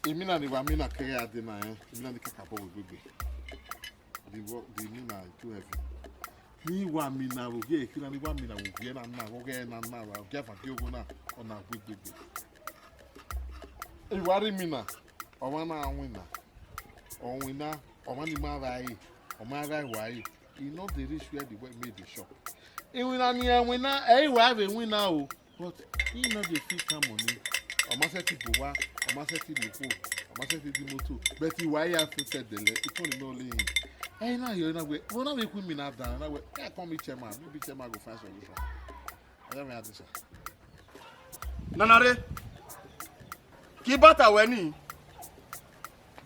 Imina ni wa mina kere ade na imina ni kakapo gbegbe the mina too heavy ni wa mina wo ge kila ni wa mina wo ge na wo ge na wa ge fa ki ogo na ona gbegbe e wa ri mina o ma na wina o ma ni ma rai o ma rai wa yi e no dey reach where the way made the shop e wina ni wina e wa be wina o but he no dey fit come money o ma se ti bo wa o ma se ti le ko o ma se ti di moto but he why have to tell the it only no only him na you na we won na we ku mi na down na we come me chairman maybe chairman go find solution I don't have this nanare ki bata we ni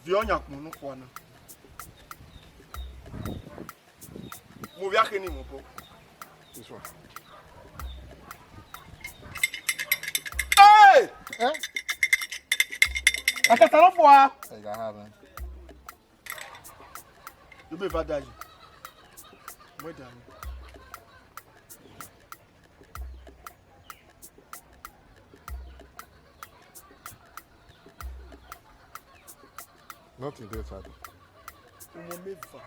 vi onya kun nu ko na mo vi akini mo po this one hey aka taro fo a I got have you be father ji mo da ni nothing there father mo mefa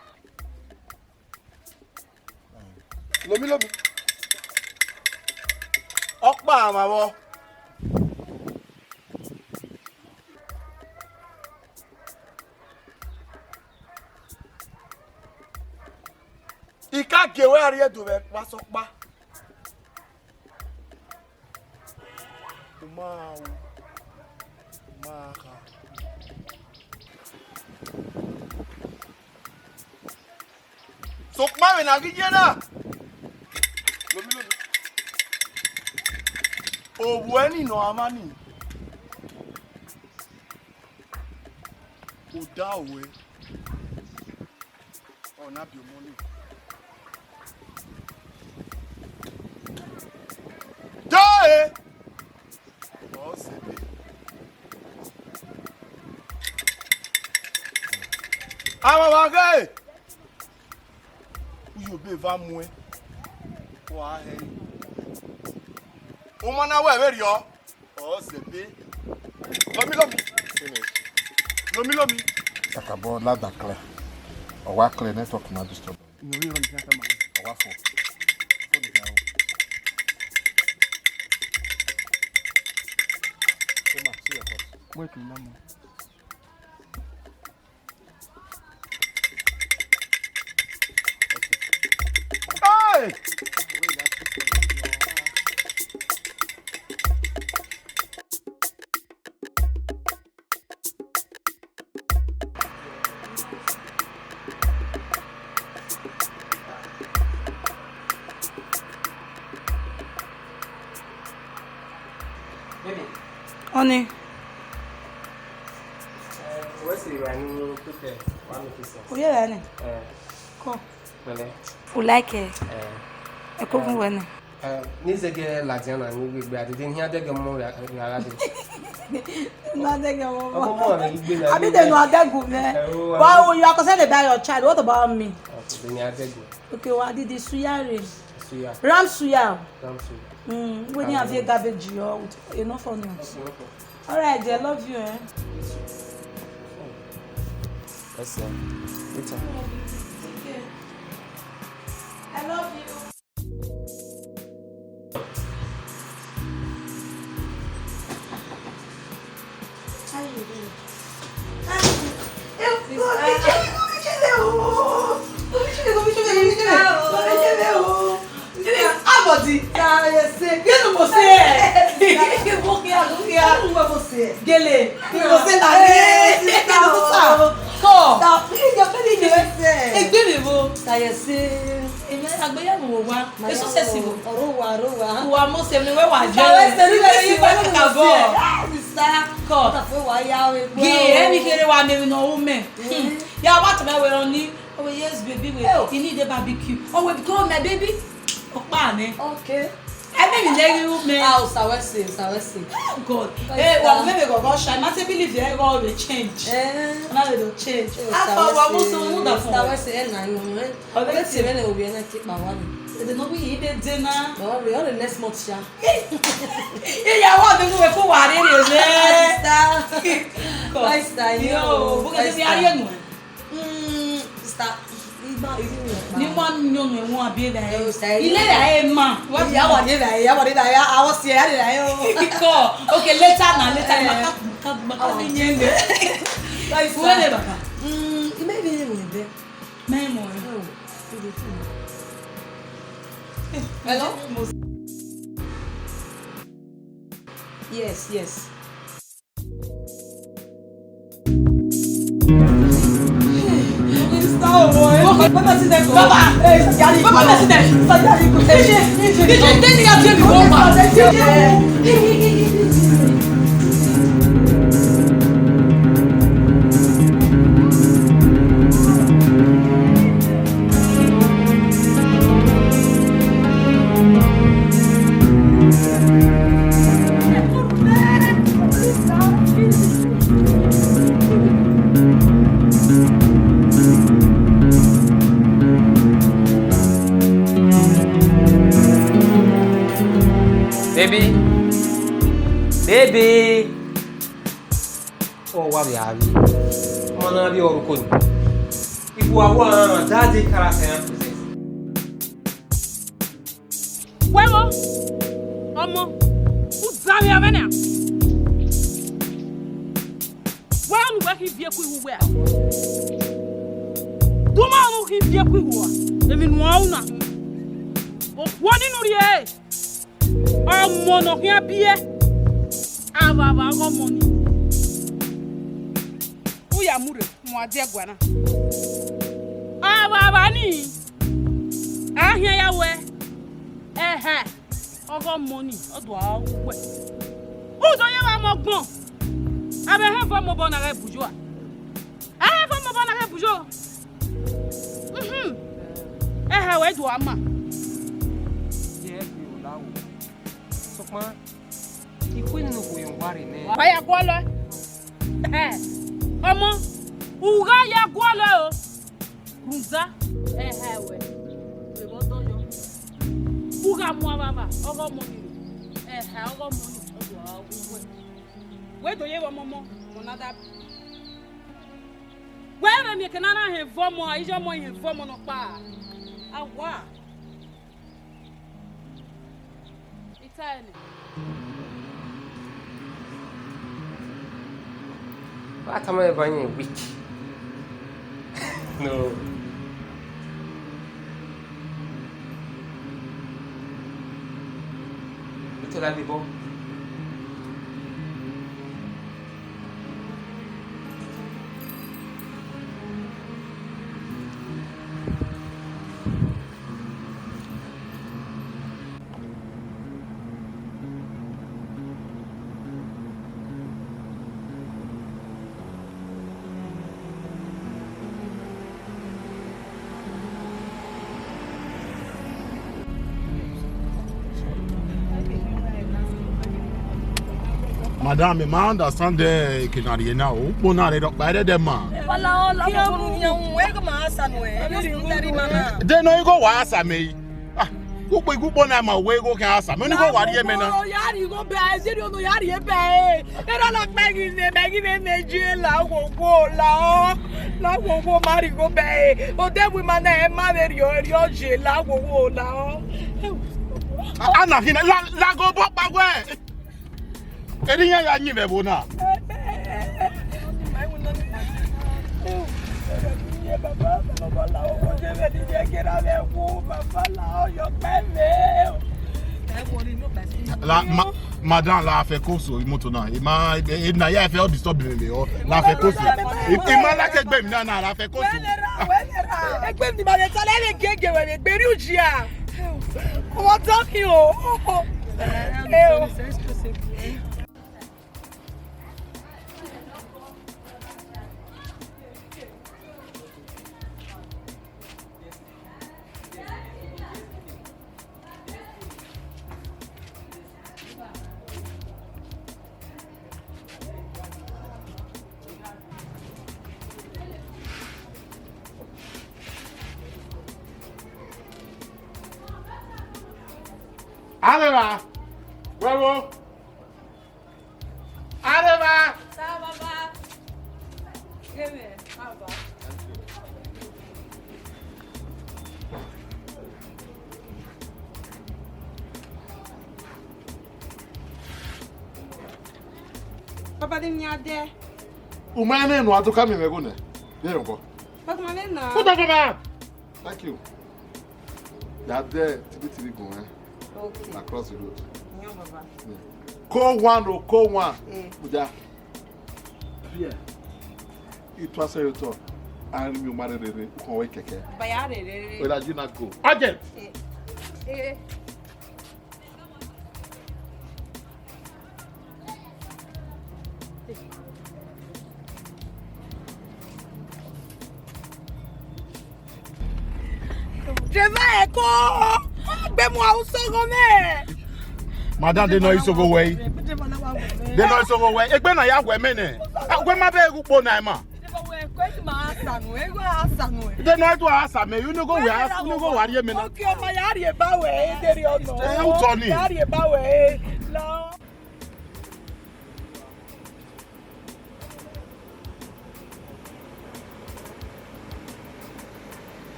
lomi opa amawo ika gewe ari edo be pa so pa ma ka so pa we na gije na lomi owu eni no amani o da owe ona bi omole Dae! Oh, sebe. Awawage! Uyo be va mu e. Wa he. O ma na we ri o. Oh, sebe. Lomi. Finish. Lomi. Akabo la da clear o wa clear network na disturb No, you don't have money. o wa fo Wait, mama. Hey! Baby. Honey. What's the running prepare? One piece. Oh yeah, honey. Come. Well, You like it? I come when. Nizege Latiana, we didn't hear the more. Nothing, your Ọmọ mama. mọ̀ rẹ̀ gbé náà. I mean, they know that good, man. Well, you are concerned about your child. What about me? Ọkùnrin ni Adégún. Okay, what did the suya rain? Suya. Ram suya. Ramsu. When you have your garbage, you know for now. All right, dear, love you, eh? Yes, sir. Later. Okay. I love you. How you doing? Oh yes, baby, you need a barbecue. Oh, we become my baby. Okay. I mean, you me. Oh, God. Hey, well, maybe go shine. I believe they go will change. Now they don't change. They know we eat dinner. No, we are the next month, yeah. Yeah, what do we for what it is? Nice time. Yo, because we are young. Stop. Ni one young and one be there. You let her man. What you want there? I was here. Okay, later now. Like whatever. You may be there. Memory. Hello? Yes. Baby. Oh, what are you? Mana bi oruko ni. Ibu awo an daddy character. Wewo. Omo. Uzami avena. Wan we ki vie ku iwu we. Duma nu ki vie ku iwu. Emi nu auna. Woni nu rie. Omo no hia bie. Ava go money. Uya mure mo ade gwana. Ava ni. Ahia ya we. Ogo money odo awe. Uzo ye wa mo gbon. Abe he fo mo bona re bujo a. Fo mo bona re bujo. We do ama. Je fi o lawo. Sokma Ikwini no go wari ne. Wa ya gwolo. Omo, uga ya gwolo o. Kunza we. We go dojo. Uga mo baba, ogo mo ni. Ogo mo ni. Ogo we. We do ye wa momo, monada. We na mi kenana he vomo, ijo mo he vomo no pa. Awa. Itali. What am I buying weak? No. Itu lagi bo. Madam, I understand the Canadian now. Who not it up by the man? Then no, you go answer me. Who go on my way? Go answer me. Go what you mean? Oh, yeah, you go back. You don't know, yeah, you pay. They don't like begging in jail. La go marry go pay. But then we man marry your jail. La go la. Anna, la go back away. Any ya ni me bona. Madame la fait course maintenant. Il n'a pas fait disturb me la fait course. Il m'a la que ben na la fait course. Egbe mi ba le tale le gege we gberi ujia. Mo talk you. Arriva! Huevo! Arriva! Sa baba. Gebe, baba. Papa de minha de. O mane no atu kami megune. There go. Papa mane na. Put that. Thank you. That there tibitiri go eh. Okay. Across the road. Nyo baba. Call one. Uja. Yeah. It was a to. And you married the Hawaii keke. Bayare. Where you not go? Agent. Je vais écho. Be-moi au second. Madam, they know it's over way. They know it's over way. Egbe na ya women eh. Agwe ma be gupo na ma. They know to answer me. You no go we ask, you no go worry me na. Okay, my yari ba we, deri ono. Who Tony? Yari ba we. No.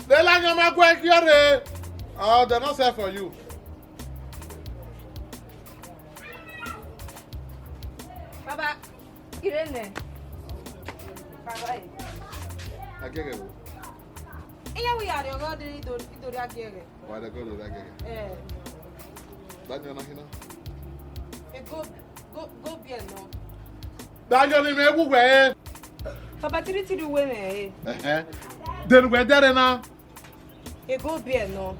They like your man here. Oh, they're not set for you. Baba, Irene. Baba. Agege. Iya we are go do agege. Why they go to that agege? Daniel na hina. Go bien no. Daniel ni me buwe. Papa tiri we me. Then we there na. Go bien no.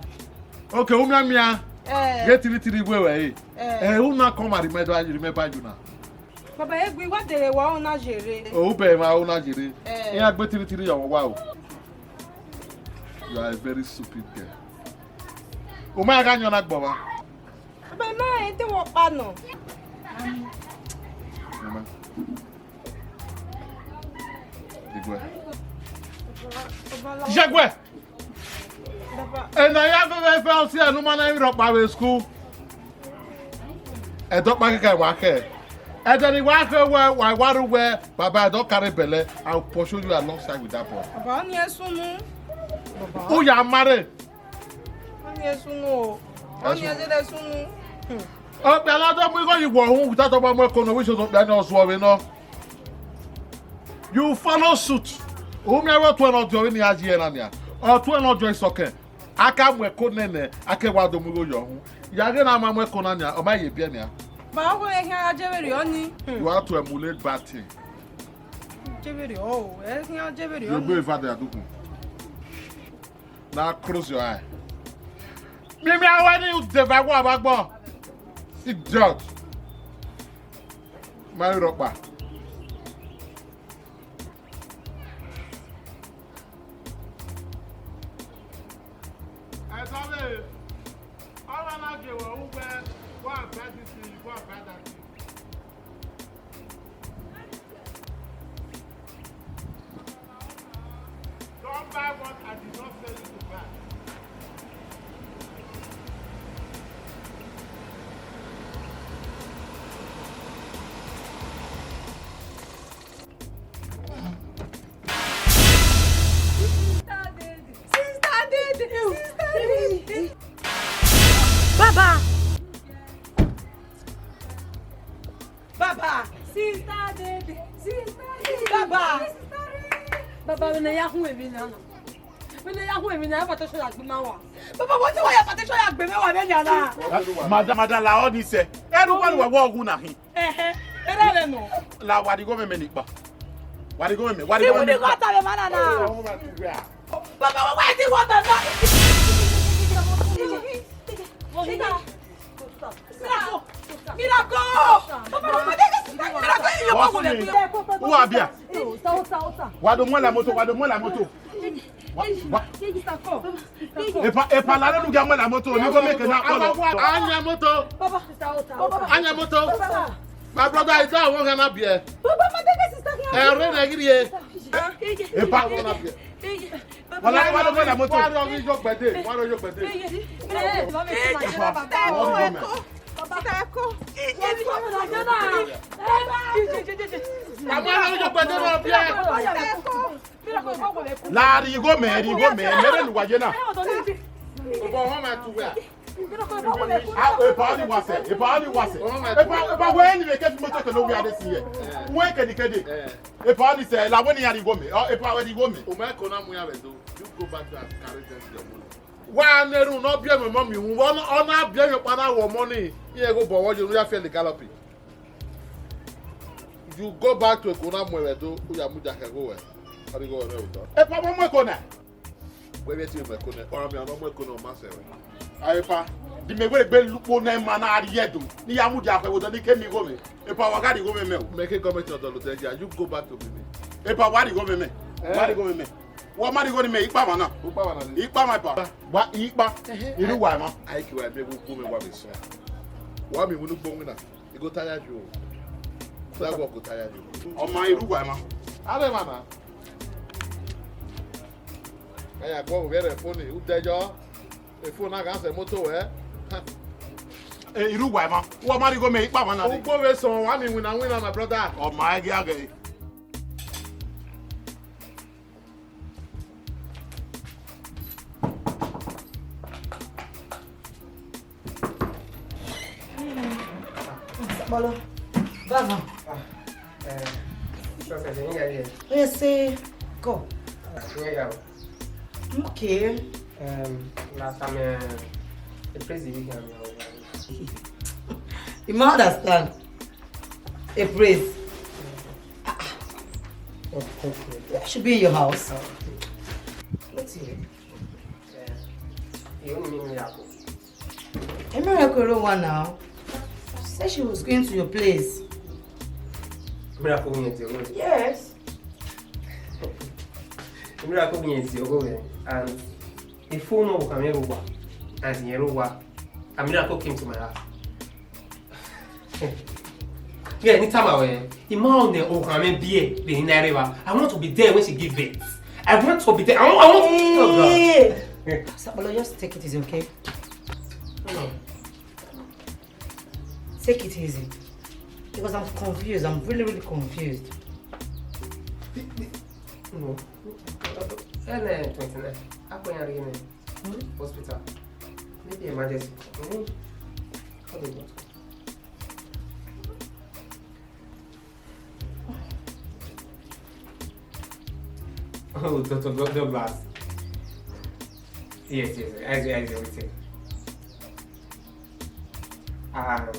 Okay, umia. Get tiri we. Una come and remember you now. Papa egbe wa dere wa ona jere. Oh, be ma una jere. Ya gbe tiri your wow. You are a very stupid girl. Uma ga nyo na gbo wa. Papa ma ente wo pa no. Mama. Digwe. Jagwe. And I have a fancy and no man I rock by school. I don't make a wake. And then the wake where water where Baba don't carry belly. I'll pursue you alongside with that boy. Baba, yes or no? Who you are married? Yes or no? Yes or no? Oh, the lot of we you were without a more condition of that was what we know. You follow suit. Whom you wrote one of your in the Agiania or 2 not joy soccer. I can't wear conene, I can't wear the Mugo. Yagana Mamma Conania or my Ybiania. But I have Jerry only. You have to emulate bad thing. Jerry, oh, Jerry. You go father. Now close your eye. Maybe I want you to devour a backbone. Idiot. Mary Rockba. Don't buy what I did not tell you to buy. Baba! Baba! Sister Daddy! Baba! Baba, when I am with me now. When I am with me now, I have to show you Baba, what do I have to show you? Madam, la all this say. Everyone will walk on him. La what you go me nipa. What you go me? What you go me? Baba, why do you want that? Miracle! Who are there? What do la moto? What do la moto? Epa la no get la moto. You go make na call. Anya moto. Anya moto. My brother is there. Won't gonna be here. Ready here. Epa gonna be. Wala la moto. Why don't you go birthday? Why don't you birthday? Larry, you go man, never look at you now. A party was it. If when you get motor to know we are this year, when can you get it? A party said, La when you are going, or a party woman. You go back to carry them. Why no not be my mommy? One on our be your partner or money. Here go, but what you really feel the galloping. You go back to a Kona Moedo, who are Mudaka go where? How do you go away with that? A papa Mokona. Where you my Kona, or I'm not more Kona Master. I fa. The me way bell look on them man are yedu. Ni Amudaka with the Kemi Gome. A power guy go me. Make a comment on the Luteja. You go back to me. A power go me. What go me? What man go to make Ipa now? Ipa my pa. What Ipa? You know why, ma? I can be woman what is. What me will go now? You go tired you. That go tired you. On my Ruama. Other man. I go very funny. Who tell you? A phone I got a motor, eh? Eh, Ruama. What man go make Papa now? Go with someone when I win on my brother. Oh my God. Bolo. Baba. Yes, say go. Okay. Last time, the president. You must understand. A praise. That should be in your house. Let's see. You only mean miracle. A miracle one now. Said she was going to your place. Miracle means you're going. Yes. Miracle means you're going. And the phone will come over. And Yerowa, a miracle came to my house. Yeah, anytime I went, the man there will come and be in Nareva. I want to be there when she gives birth. I want to be there. I want to. Hey. Sabolo, just take it easy, okay? No. Take it easy. Because I'm confused. I'm really confused. No. 29. I'm going to hospital. Maybe emergency. How do you want? Oh, Dr. Douglas. Yes, as everything. How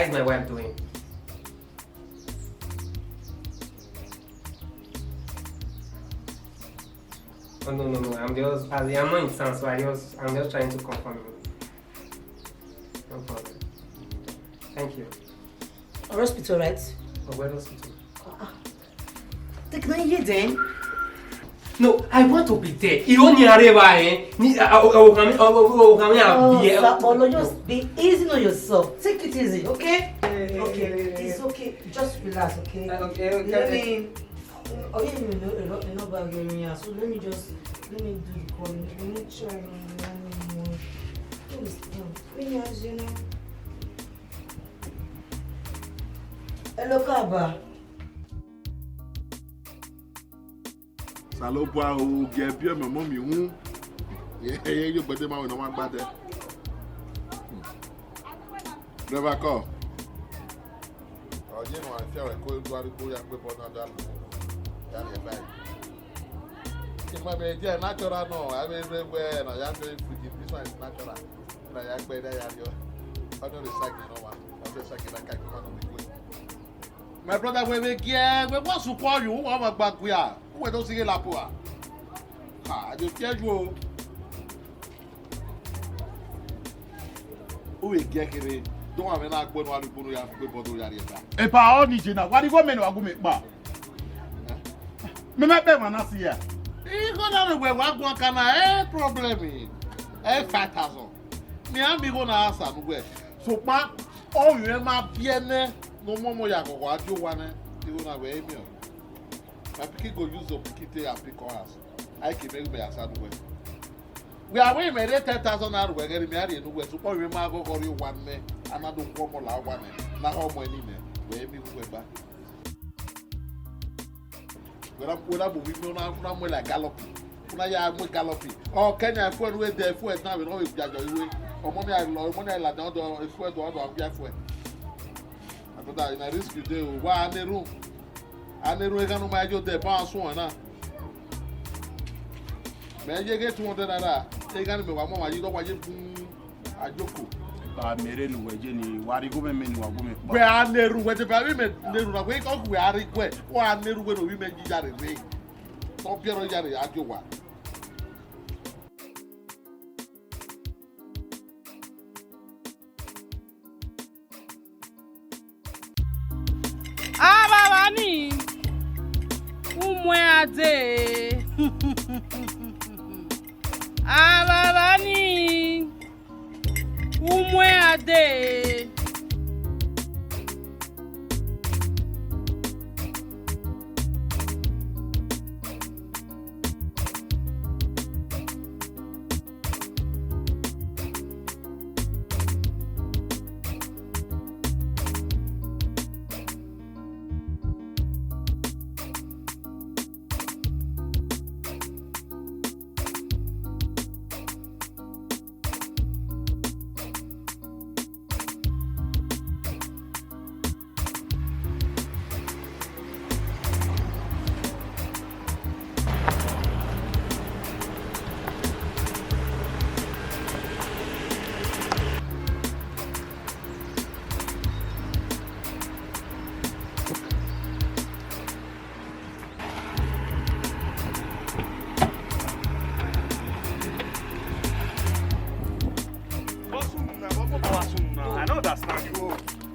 is my wife doing? Oh no, I'm just, as I'm not in town, so I'm just trying to confirm. No problem. Thank you. Hospital, right? Where hospital? Take 9 years then. No, I want to be there. You only arrive, Just be easy on yourself. Take it easy, okay? Okay, it's okay. Just relax, okay? Okay. Let me. Oh, yeah, you know about getting here. So let me do the calling. Let me try. Hello, Kaba. Salopwa o get pure my mommy who. Yeah, you better man no one bad there. Never call. Oh, you know I feel like going to go and go for another. That's your bag. It might be natural no. I mean everywhere and I am very free. This one is natural. And I am better than you. I don't recycle no one. I just recycle like I come on the way. My brother, we want to call you. Who are back we are? Who don't see la poa? I just tell you. Who is getting? Don't have an act when you put your people to your ear. E pa o ni jina, what do you mean wagu me pa? Me ma be man asi ya. E go na we wagu kana problem. 5,000. Me am be go na answer no we. So pa o you ma biene no momo ya go ajo wane. E go na we emi o. My pikin go use your pikin take and pick us. I can make me answer no we. We are we made 10,000 naira we get me ari no we. So pa we ma go for you one me. Another one la one. Na how money me. We emi we ba. When I move, we don't like galloping. When I am galloping. Oh, Kenya, if we're there, if we're now, we don't judge away. Or money I love, money I like, if we're the other, I'm here for it. I thought that in a risk you do. Why are they room? And they don't know my job, they're bound one. May you get 200 naira? They can't be one more. You don't want you to joke. Mere nu weje ni wari go me ni wagu me pa. We are neru we te ba we me neru na we ko we are we wa neru we no we me jare re. So piero jare ajo wa. Baba ni umwe ade. Baba ni umwe ade.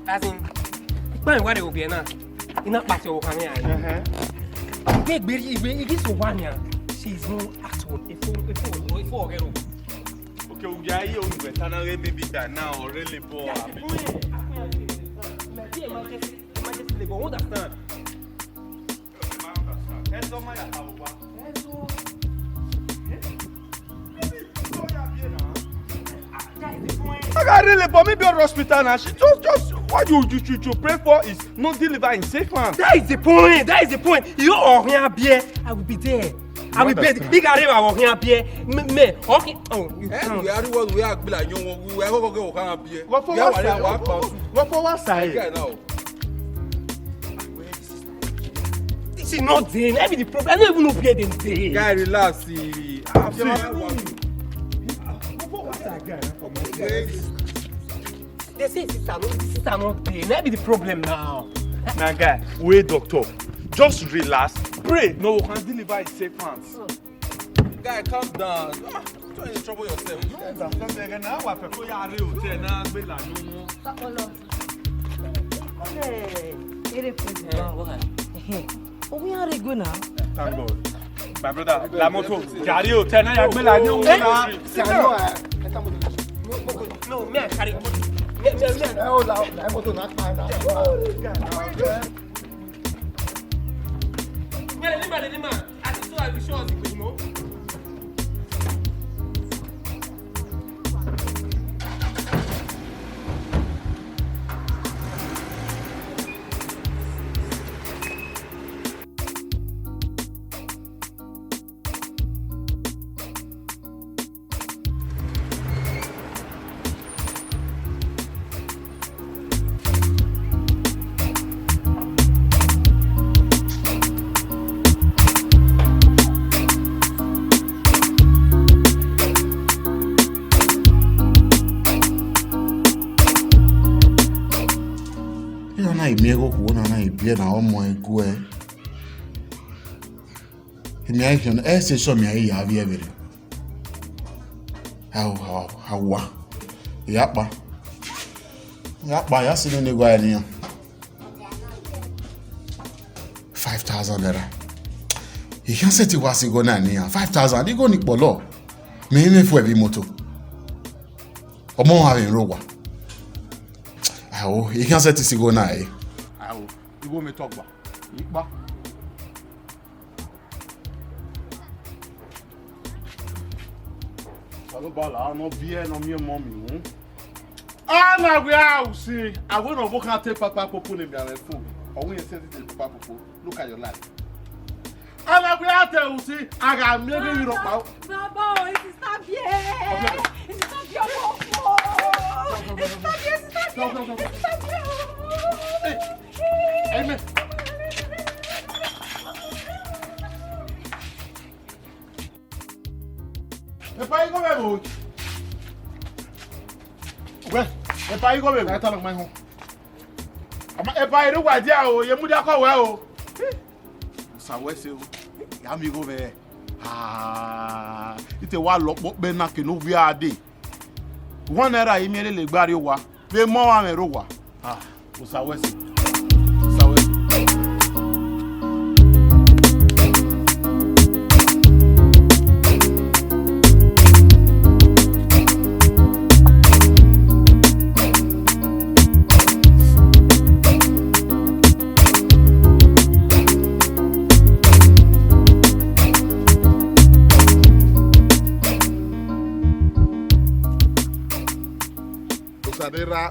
As in, when what it will be enough. You're not back to your family. Big baby, it is one year. She's no actual. Before, okay, we are here on the Tana baby that now, really poor. I got really for me be a hospital now. She just what you pray for is not deliver in safe hands. That is the point. That is the point. You are here, beer. I will be there. I will be the big area of here, beer. Me, okay. Oh, you can't. We are the ones we are like you. We are going to go here. What for what side? This is not there. Every the problem. I don't even know where they say. Guy, relax. They say sister not there. Maybe the problem now. Now, guy, wait, doctor. Just relax. Pray. No, we can deliver in safe hands. Guy, calm down. Don't you trouble yourself. Oh, we are good now. Thank God. My brother, la moto. Carry you. Tell na yagbe la ni o na. No, me carry. Oh, la moto na pa na. Lima. I saw I be sure you know. Miego kuona na ibie na omo egwe. Emi action ese so mi ayi ya vie vere. Hawa. Yapa ya sinu ni gwa ya ni. 5,000 naira. You can set it was go na ni 5,000 di go ni polo. Me fu ebi moto. Omo wa rin rowa. Awo, you can set it go na e. Awo, ibo me talk ba. Ipa. Salo bala no bien no mi mommy. Ah na we house. I want to work out take papa popo ne bi are phone. Or when you send it to papa popo, look at your life. Ah na we out there see I got maybe you know pa. Baba, it is not bien. It is not your fault. It is not bien. Amen. E pa igo bebo. We, e pa igo bebo. Ata lo mai ho. Ama e pa ire wa dia o, ye mu dia ko we o. Sa we se o. Ya mi go be. Ah, ite wa lopo pe na ke no wi ade. 1 naira yi mi le gbari wa. Be mo wa me ro wa. Ah, o sa we se.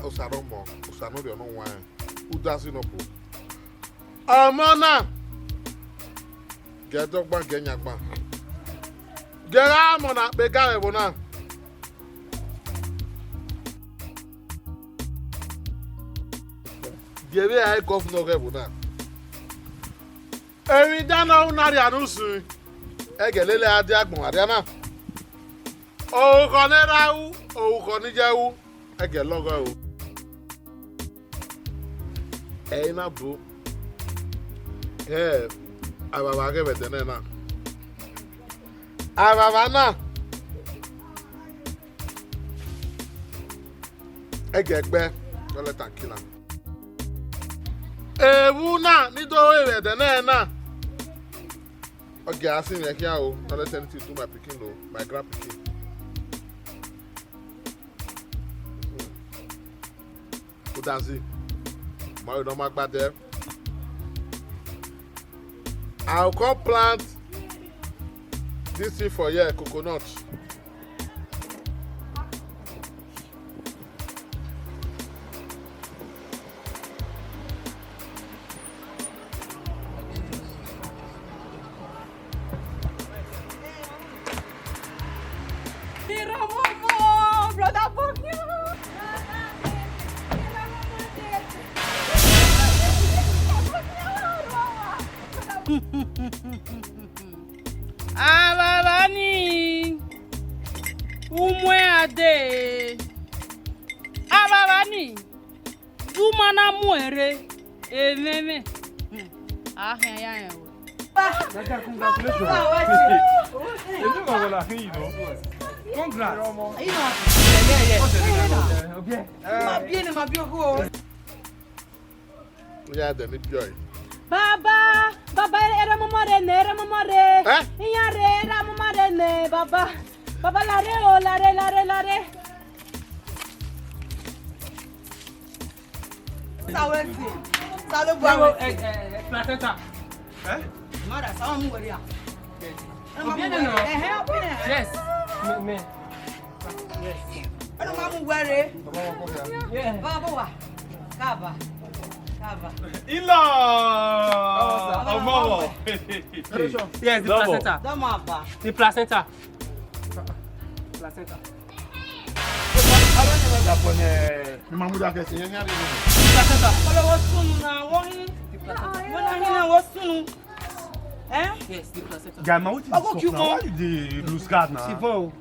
Osaromo, Osanorio no wine. Who does it no po? Amona. Get dog back, get yak back. Get amona, begare bona. Give me a governor gebona. Every dana unari anusu. Egelele adi agbon ariana. O konera u, o konije. I get logo. Hey, na bro. Hey, I will give it the nena. I get back. Don't let that kill him. Hey, Wuna, need to wear the nena. Okay, I see me here. Don't let anything to my picking, though. My grand picking. That's it. My don't make bad there. I'll come plant this thing for here, coconut. Ababani umwe ade ababani dumana muere ememe ahia ya ya Congratulations. You know what I mean, you know. Congrats. Yeah, then it joy. Baba, Baba, era mamare, era mamare. Inyare, era mamare, Baba. Baba, lare. Placenta. Mara, sawa mu wari ya. Yes. Me. Yes. Ano mamu wari? Yeah. Baba wa. Kaba. Ila! Omo. Yes, the placenta. Damaba. The placenta. Placenta. Mamuda kesi yẹn yàrá ìlú. Placenta. Ọlọ́wọ́ sunu na wọ́n yín. Wọ́n náà yín náà wọ́n sunu. Yes, the placenta. Guy, man, what is this now? Why you dey lose guard now? Sifo.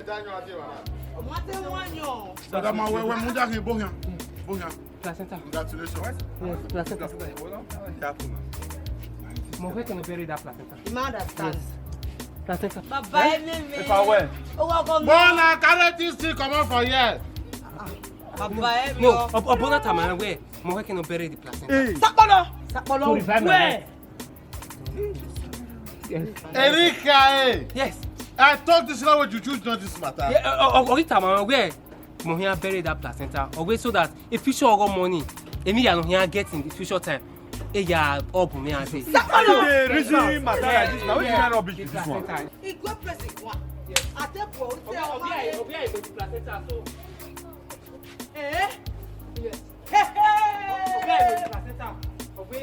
Ọmọ tẹ wọ́n yàn. Dada ma wẹ́wẹ́ mú jáde bóyá. Placenta. Congratulations. Yes, placenta. Mo fẹ́ kí n bury that placenta. You understand? Placenta. Baba ẹni mi. If I were. Owó ọkọ mi. Bọ́ọ̀nà carrot still comot for here. Baba ẹni No, o. Obona Tamara, where? Mo fẹ́ kí n bury the placenta. Hey. Sapolo. Where? Erika, Yes. I thought this guy would you choose not this matter. Ori Tamara, where? Mo here bury that placenta. Always so that if future ogo money, emi ya no here get in the future time. Ya up me and say. The reason matter like this now, what kind of rubbish is this one? Igwe president wa. Atepo o se o ma ye. Obi ayi the placenta so. Eh? Yes. Hey Obi ayi hey. the placenta. Obi.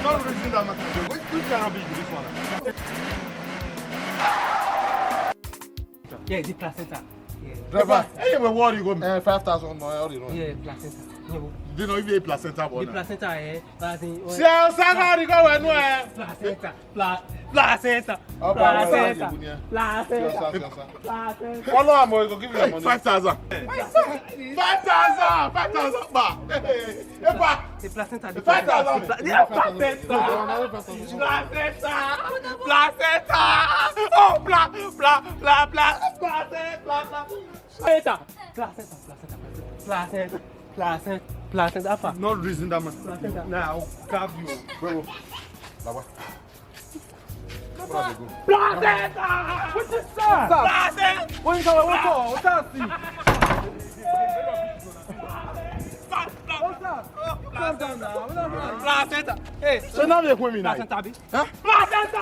Don't reason that matter. Which kind of rubbish is this one? Yeah, the placenta. Yeah. Driver, hey, but what you go? 5,000 more. Yeah, placenta. Do you know if you placenta The placenta, as in. Placenta. Follow him, or he go give you the money. 5,000. 5,000. Ba. The placenta. The 5,000. Placenta. Oh, placenta. Apa. Not reason that man. Now I'll grab you, bro. Placenta. What's this, sir? Placenta. What's that? Placenta. Hey, So now they with me now. placenta, abi? Huh? Placenta.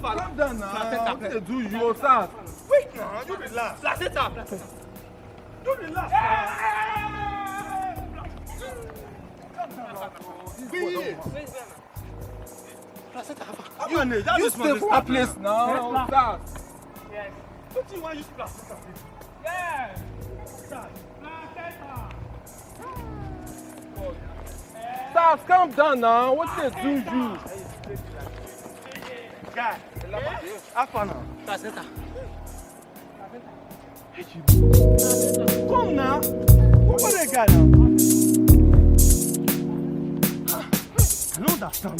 Calm down now. Placenta. What they do you, sir? Wait now, you relax. Placenta. You relax. You stay for that place now. Start. Yes. What do you want to use placenta? Yes. Placenta. Start, calm down now. What they do you? Guy, have fun now. Placenta. Come now. What was that guy now? I don't understand.